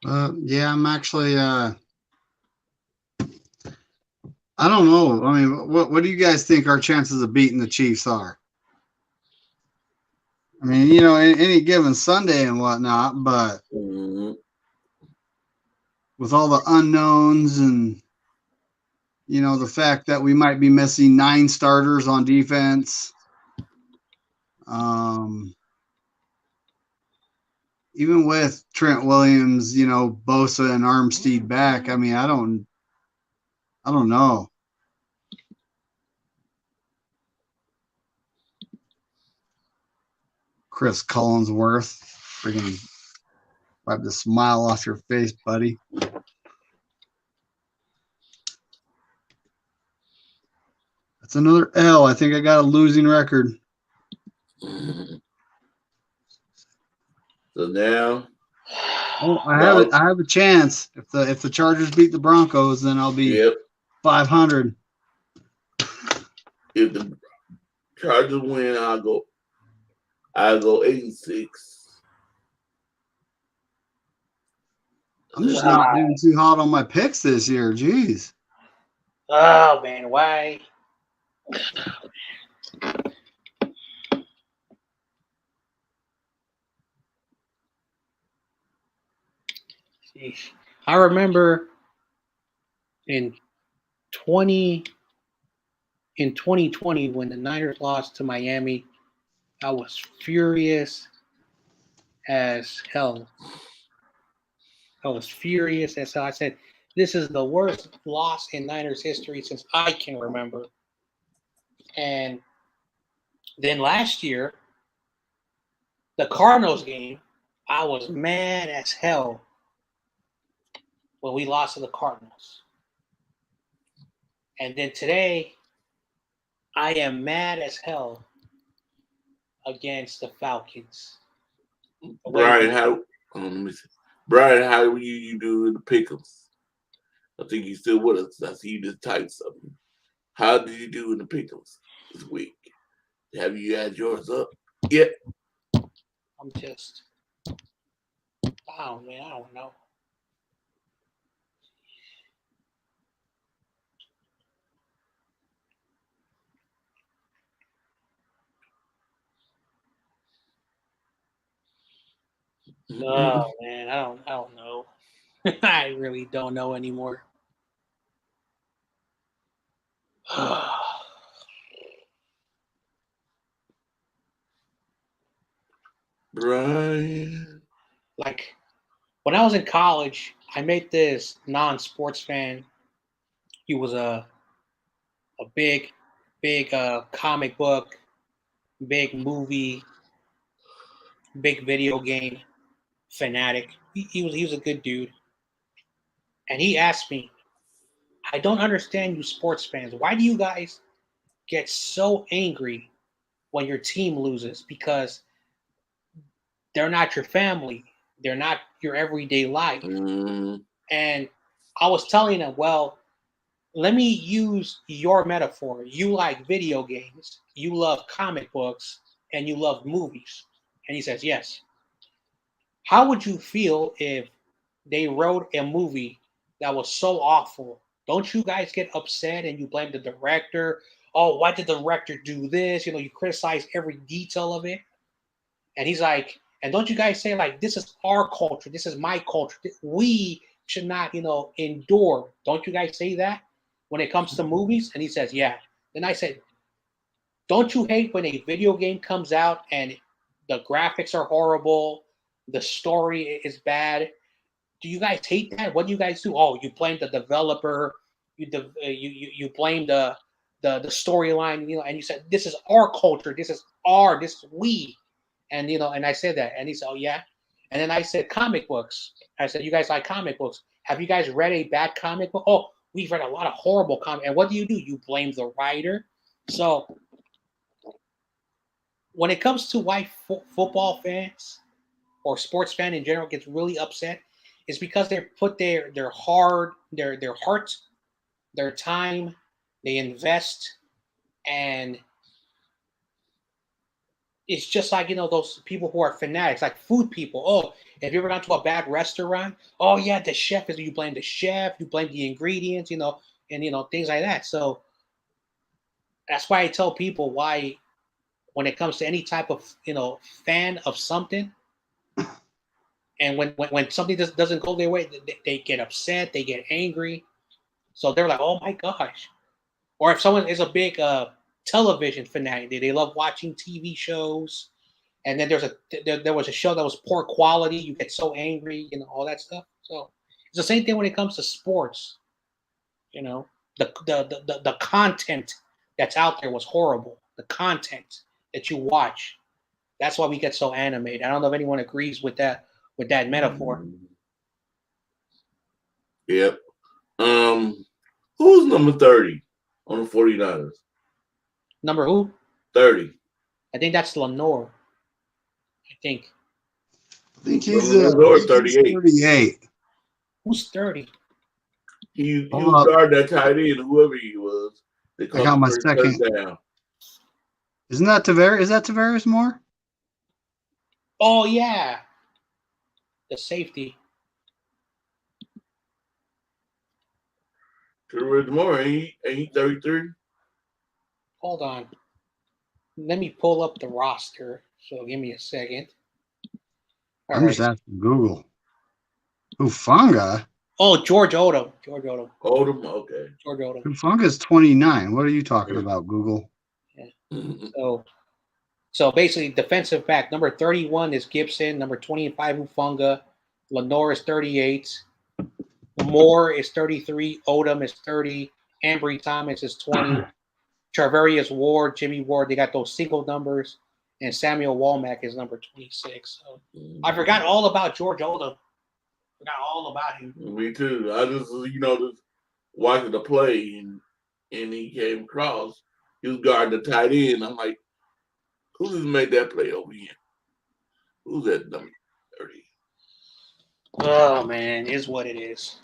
Yeah, I'm actually. I don't know. I mean, what do you guys think our chances of beating the Chiefs are? I mean, any given Sunday and whatnot, but with all the unknowns and the fact that we might be missing 9 starters on defense, even with Trent Williams, Bosa and Armstead back, I mean, I don't know. Chris Collinsworth, freaking wipe the smile off your face, buddy. That's another L. I think I got a losing record. So now, I have a chance. If the Chargers beat the Broncos, then I'll be 500. If the Chargers win, I'll go 8-6. I'm just not doing too hot on my picks this year. Jeez. Oh man, why? Sheesh. I remember in 2020 when the Niners lost to Miami, I was furious as hell. I said, "This is the worst loss in Niners history since I can remember." And then last year, the Cardinals game, I was mad as hell when we lost to the Cardinals. And then today, I am mad as hell against the Falcons. Brian, how do you do in the pick'ems? I think you still with us. I see you just typed something. How did you do in the pick'ems this week? Have you had yours up yet? I'm just, oh man, I don't know. Oh man, I don't know. I really don't know anymore. Brian. Like when I was in college, I met this non-sports fan. He was a big comic book, big movie, big video game fanatic. He was a good dude. And he asked me, "I don't understand you sports fans. Why do you guys get so angry when your team loses? Because they're not your family. They're not your everyday life." And I was telling him, well, let me use your metaphor. You like video games, you love comic books, and you love movies. And he says, yes. How would you feel if they wrote a movie that was so awful don't you guys get upset and you blame the director? Oh, why did the director do this? You criticize every detail of it. And he's like, and don't you guys say, like, this is our culture, this is my culture, we should not, endure. Don't you guys say that when it comes to movies? And he says, yeah. Then I said, don't you hate when a video game comes out and the graphics are horrible, the story is bad? Do you guys hate that? What do you guys do? Oh, you blame the developer, you blame the storyline, and you said, this is our culture, this is we. And and I said that, and he said, oh yeah. And then I said, comic books. I said, you guys like comic books? Have you guys read a bad comic book? Oh, we've read a lot of horrible comics. And what do? You blame the writer. So when it comes to why football fans or sports fan in general gets really upset, is because they put their heart, their time, they invest, and it's just like, those people who are fanatics, like food people. Oh, have you ever gone to a bad restaurant? Oh yeah, the chef you blame the chef, you blame the ingredients, and things like that. So that's why I tell people why, when it comes to any type of fan of something, and when something doesn't go their way, they get upset, they get angry. So they're like, oh my gosh. Or if someone is a big television fanatic, they love watching TV shows, and then there was a show that was poor quality, you get so angry, all that stuff. So it's the same thing when it comes to sports. The content that's out there was horrible. The content that you watch, that's why we get so animated. I don't know if anyone agrees with that metaphor. Yep. Who's number 30 on the 49ers? Number who? 30. I think that's Lenore. I think he's 38. Who's 30? He was guarding that tight end, whoever he was. They I got my second. Touchdown. Isn't that Tavares? Is that Tavares Moore? Oh yeah, the safety. Tavares Moore, ain't he 33? Hold on. Let me pull up the roster. So give me a second. I'm just asking Google. Hufanga? Oh, George Odom. Odom, okay. George Odom. Hufanga's 29. What are you talking about, Google? Yeah. So basically, defensive back number 31 is Gibson. Number 25, Hufanga. Lenore is 38. Moore is 33. Odom is 30. Ambry Thomas is 20. Charvarius Ward, Jimmy Ward, they got those single numbers. And Samuel Womack is number 26. So I forgot all about George Odom. Forgot all about him. Me too. I just, just watching the play, and he came across. He was guarding the tight end. I'm like, who just made that play over here? Who's that number 30? Oh, man, is what it is.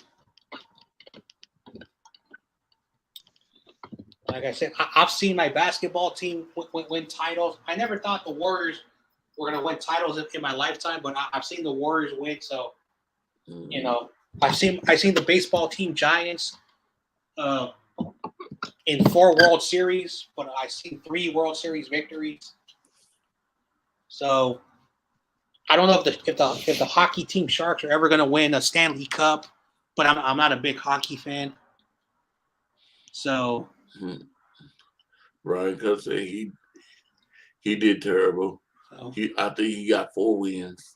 Like I said, I've seen my basketball team win titles. I never thought the Warriors were going to win titles in my lifetime, but I've seen the Warriors win. So, I've seen the baseball team Giants in 4 World Series, but I've seen 3 World Series victories. So I don't know if the hockey team Sharks are ever going to win a Stanley Cup, but I'm not a big hockey fan. So Brian Cup said he did terrible. So, I think he got 4 wins.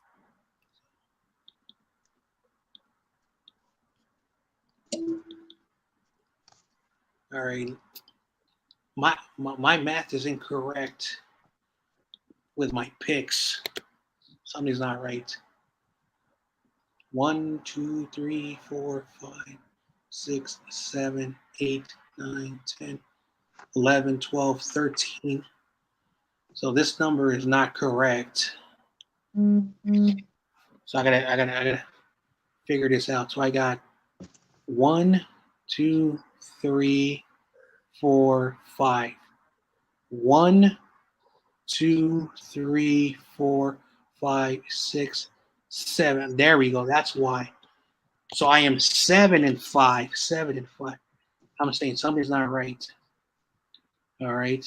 All right. My math is incorrect with my picks. Something's not right. 1, 2, 3, 4, 5, 6, 7, 8, 9, 10, 11, 12, 13. So this number is not correct. Mm-hmm. So I gotta figure this out. So I got 1, 2, 3, 4, 5. 1, 2, 3, 4, 5, 6, 7. There we go. That's why. So I am 7-5. 7-5. I'm saying something's not right. All right.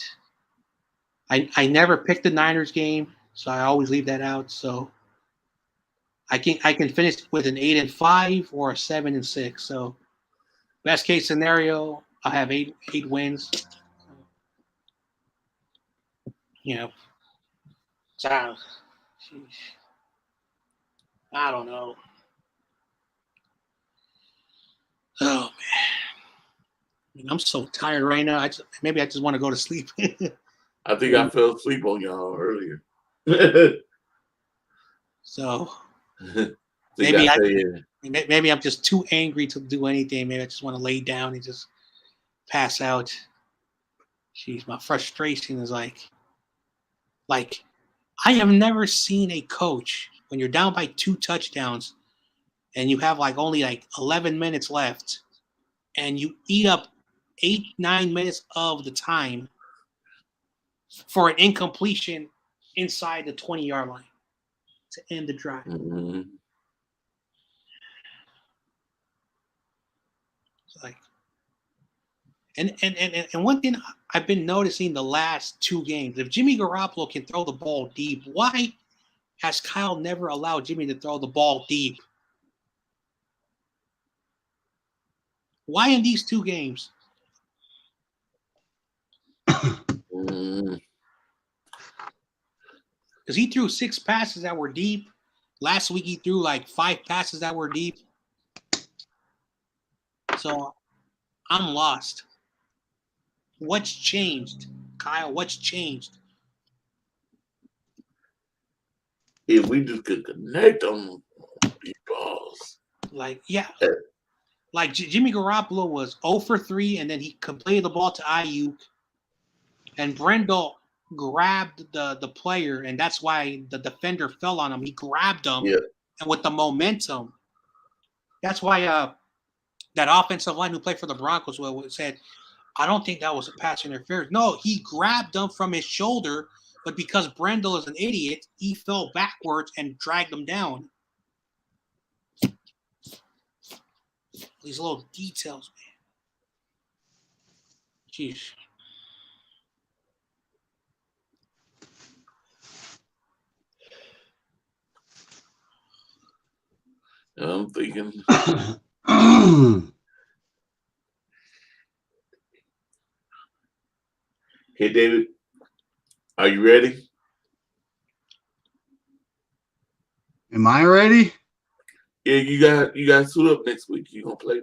I never picked the Niners game, so I always leave that out. So I can finish with an 8-5 or a 7-6. So best case scenario, I have eight wins. You know, so I don't know. Oh man, I'm so tired right now. Maybe I just want to go to sleep. I think I fell asleep on y'all earlier. So maybe maybe I'm just too angry to do anything. Maybe I just want to lay down and just pass out. Jeez, my frustration is like I have never seen a coach when you're down by 2 touchdowns and you have only 11 minutes left and you eat up 8-9 minutes of the time for an incompletion inside the 20-yard line to end the drive. Mm-hmm. And one thing I've been noticing the last 2 games, if Jimmy Garoppolo can throw the ball deep, why has Kyle never allowed Jimmy to throw the ball deep? Why in these 2 games? Because he threw 6 passes that were deep. Last week he threw 5 passes that were deep. So I'm lost. What's changed, Kyle? What's changed? If we just could connect on these balls. Jimmy Garoppolo was 0 for 3, and then he completed the ball to Ayuk. And Brendel grabbed the player, and that's why the defender fell on him. He grabbed him, and with the momentum, that's why that offensive line who played for the Broncos said, I don't think that was a pass interference. No, he grabbed him from his shoulder, but because Brendel is an idiot, he fell backwards and dragged him down. These little details, man. Jeez. I'm thinking. Hey, David, are you ready? Am I ready? Yeah, you got suit up next week. You gonna play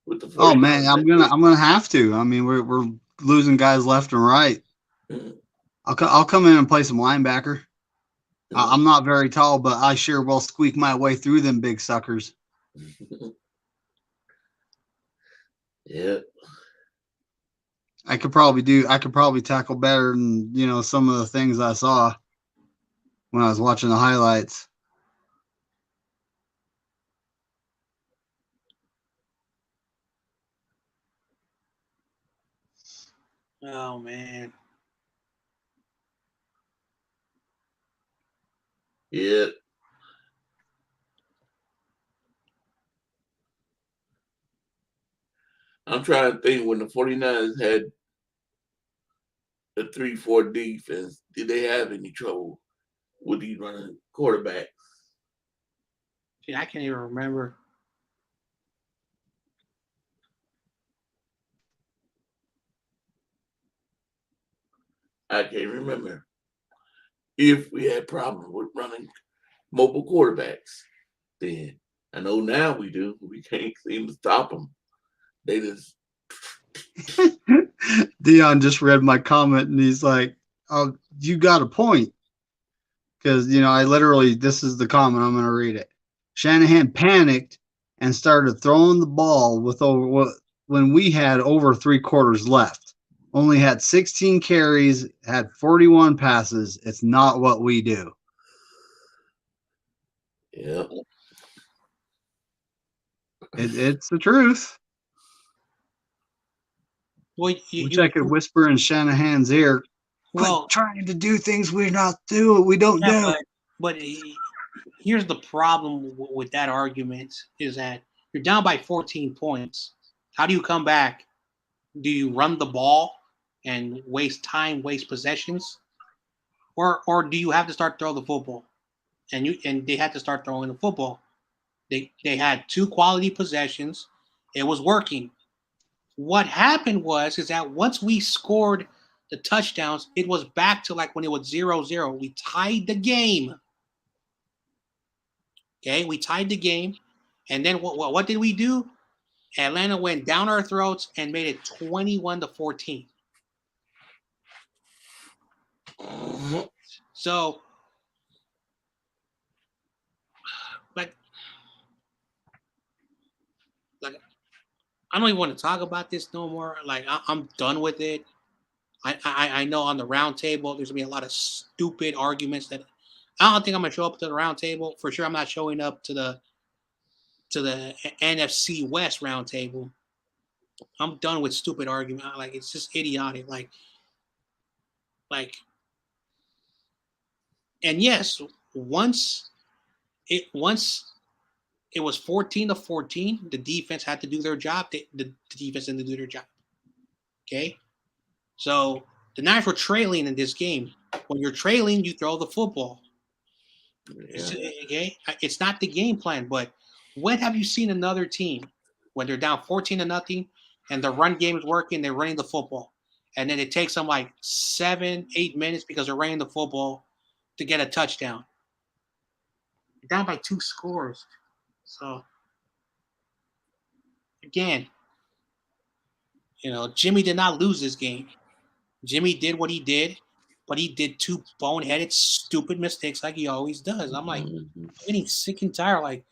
with the 49ers. Oh man, I'm gonna have to. I mean, we're losing guys left and right. Mm-hmm. I'll come in and play some linebacker. Mm-hmm. I'm not very tall, but I sure will squeak my way through them big suckers. Yeah. I could probably tackle better than some of the things I saw when I was watching the highlights. Oh man. Yeah. I'm trying to think when the 49ers had the 3-4 defense, did they have any trouble with these running quarterbacks? See, I can't even remember. I can't remember if we had problems with running mobile quarterbacks then. I know now we do. We can't seem to stop them. They just. Dion just read my comment and he's like, "Oh, you got a point." Because this is the comment. I'm going to read it. Shanahan panicked and started throwing the ball when we had over 3 quarters left. Only had 16 carries, had 41 passes. It's not what we do. Yeah. It's the truth. Well, I could whisper in Shanahan's ear. Quit trying to do things we don't do. But here's the problem with that argument is that you're down by 14 points. How do you come back Do you run the ball and waste time, waste possessions, or do you have to start throwing the football? And they had to start throwing the football. They had 2 quality possessions. It was working. What happened is that once we scored the touchdowns, it was back to like when it was 0-0. We tied the game. Okay, we tied the game, and then what did we do? Atlanta went down our throats and made it 21-14. So, like, I don't even want to talk about this no more. Like, I'm done with it. I know on the round table there's gonna be a lot of stupid arguments that I don't think I'm gonna show up to the round table. For sure, I'm not showing up to the NFC West round table. I'm done with stupid argument. Like, it's just idiotic. Like, and yes, once it was 14-14, the defense had to do their job. The defense didn't do their job. Okay, so the Niners were trailing in this game. When you're trailing, you throw the football. Yeah. Okay, it's not the game plan, but when have you seen another team when they're down 14-0 and the run game is working, they're running the football, and then it takes them like 7-8 minutes because they're running the football to get a touchdown? You're down by 2 scores. So again, Jimmy did not lose this game. Jimmy did what he did, but he did 2 boneheaded, stupid mistakes like he always does. I'm like, I'm getting sick and tired. Like,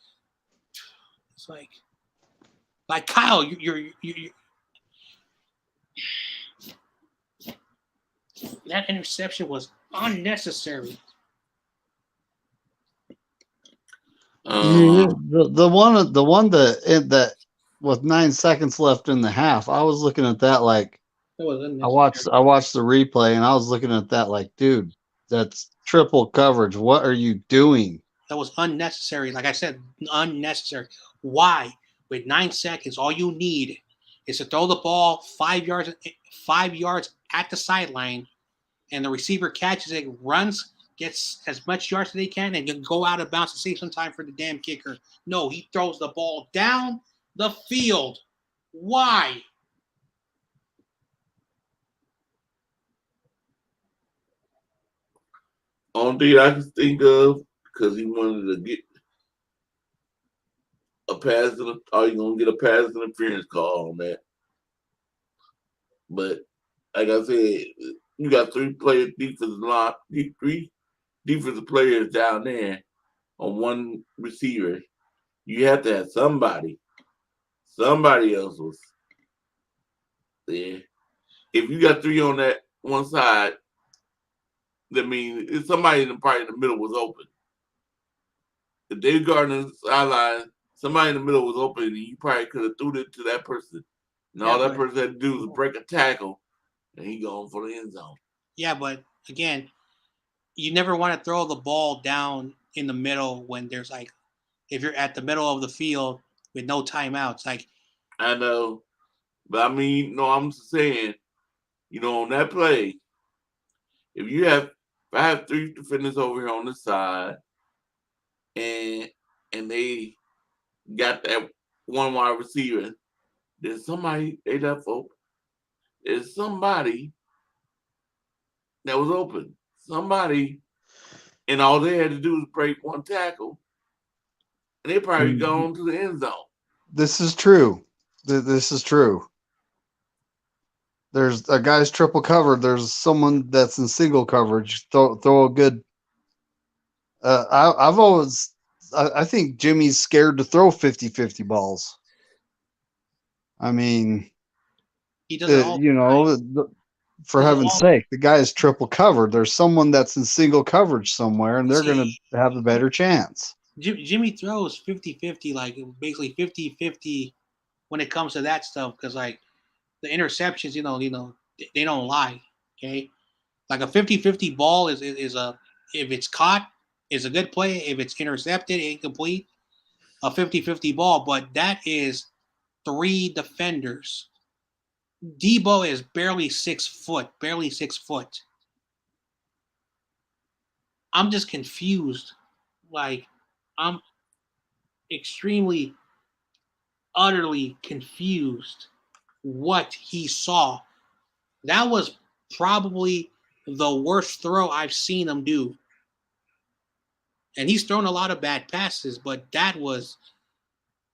it's like Kyle, you're that interception was unnecessary. The one that with 9 seconds left in the half, I was looking at that like I watched the replay and I was looking at that like, dude, that's triple coverage. What are you doing? That was unnecessary. Like I said, unnecessary. Why? With 9 seconds, all you need is to throw the ball 5 yards at the sideline, and the receiver catches it, runs, gets as much yards as they can, and can go out of bounds to save some time for the damn kicker. No, he throws the ball down the field. Why? Only thing I can think of, because he wanted to get a pass, or you gonna get a pass interference call on that. But like I said, you got 3 defensive players down there on 1 receiver. You have to have somebody else was there. If you got 3 on that one side, that means somebody probably in the middle was open. If they guarding the sideline, somebody in the middle was open, and you probably could have threw it to that person. And all that person had to do was break a tackle, and he going for the end zone. Yeah, but again, you never want to throw the ball down in the middle when there's like, if you're at the middle of the field with no timeouts. Like, I know, but I mean, no, I'm just saying, on that play, if I have 3 defenders over here on the side, and they got that 1 wide receiver, there's somebody they left open. There's somebody that was open. Somebody, and all they had to do was break 1 tackle, and they probably gone to the end zone. This is true. This is true. There's a guy's triple covered. There's someone that's in single coverage. Throw a good. I think Jimmy's scared to throw 50-50 balls. I mean, he doesn't. For heaven's sake, the guy is triple covered. There's someone that's in single coverage somewhere, and they're going to have a better chance. Jimmy throws 50-50, like basically 50-50 when it comes to that stuff, because like the interceptions, they don't lie. Okay, like a 50-50 ball is a, if it's caught, is a good play. If it's intercepted, incomplete, a 50-50 ball. But that is 3 defenders Debo is barely 6 foot, barely 6 foot. I'm just confused. Like, I'm extremely, utterly confused what he saw. That was probably the worst throw I've seen him do. And he's thrown a lot of bad passes, but that was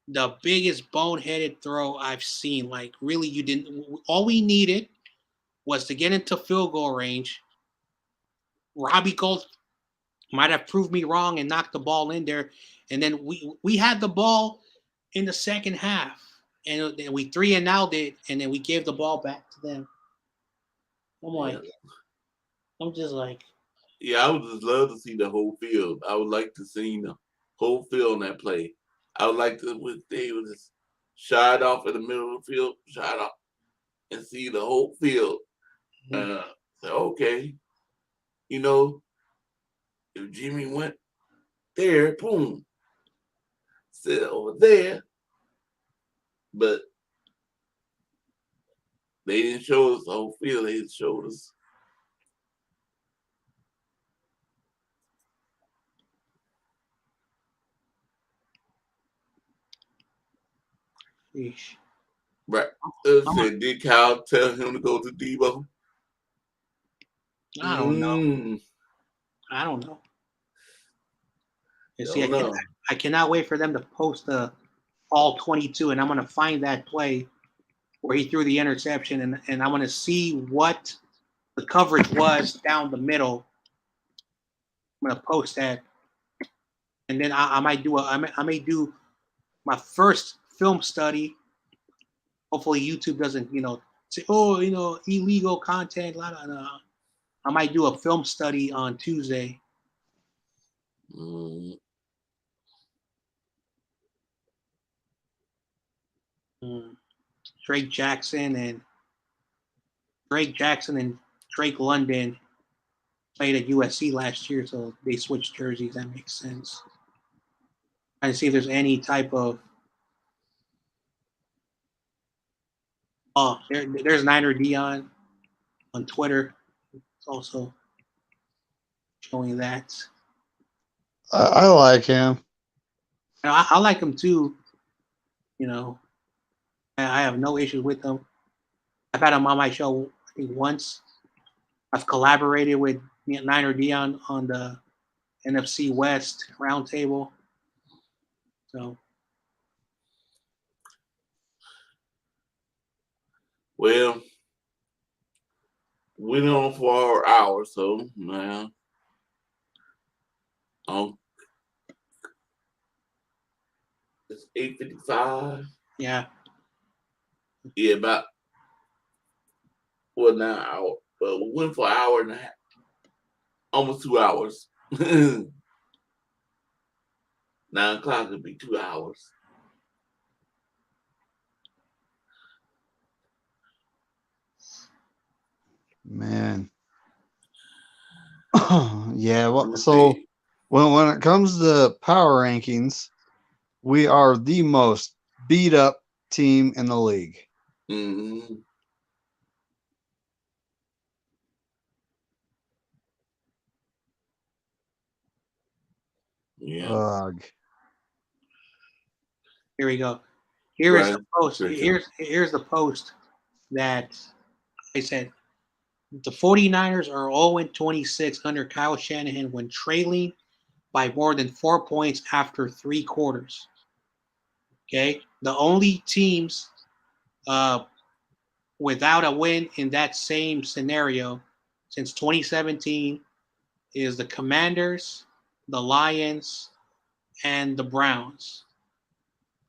the biggest boneheaded throw I've seen. Like, really, you didn't. All we needed was to get into field goal range. Robbie Gold might have proved me wrong and knocked the ball in there, and then we had the ball in the second half, and we 3-and-out it, and then we gave the ball back to them. I'm just like, yeah, I would just love to see the whole field. I would like to see the whole field in that play. I would like to, they would just shot off in the middle of the field, shot off, and see the whole field. Say, okay, you know, if Jimmy went there, boom, sit over there, but they didn't show us the whole field. They just showed us. sheesh. Right. Said, did Kyle tell him to go to Debo? I don't know. I don't know. You see, I cannot wait for them to post the all 22, and I'm going to find that play where he threw the interception, and I'm going to see what the coverage was down the middle. I'm going to post that, and then I might do I may do my first film study. Hopefully, YouTube doesn't say, oh, illegal content. Blah, blah, blah. I might do a film study on Tuesday. Drake Jackson and Drake London played at USC last year, so they switched jerseys. That makes sense. Trying to see if there's any type of there's Niner Dion on Twitter. It's also showing that. I like him. I like him too. I have no issues with him. I've had him on my show, I think, once. I've collaborated with Niner Dion on the NFC West roundtable. So, well, went on for an hour, so now, it's 8:55. Yeah. Yeah, about now. But we went for an hour and a half, almost 2 hours. 9 o'clock would be 2 hours. Man. Yeah, well, so when it comes to power rankings, we are the most beat up team in the league. Mm-hmm. Yeah. Ugh. Here we go. Here is the post. Here's the post that I said. The 49ers are 0-26 under Kyle Shanahan when trailing by more than 4 points after 3 quarters. Okay? The only teams without a win in that same scenario since 2017 is the Commanders, the Lions, and the Browns.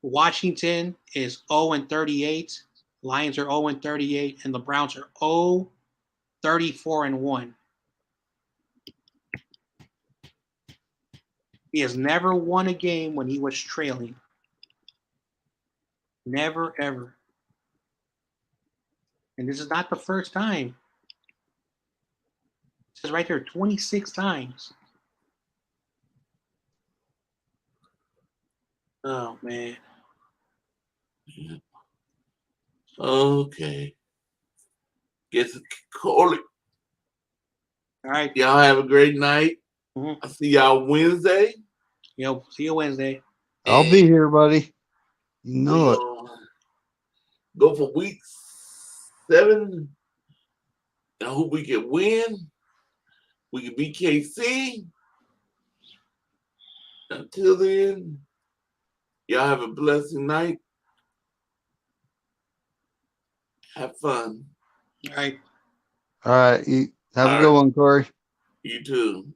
Washington is 0-38. Lions are 0-38, and the Browns are 0-34-1. He has never won a game when he was trailing. Never, ever. And this is not the first time. It says right there 26 times. Oh, man. Okay. Gets Korey. All right. Y'all have a great night. Mhm. I'll see y'all Wednesday. See you Wednesday. I'll be here, buddy. You We know it. gonna go for week 7. And I hope we can win. We can beat KC. Until then, y'all have a blessed night. Have fun. All right. All right. Have a All good right. one, Corey. You too.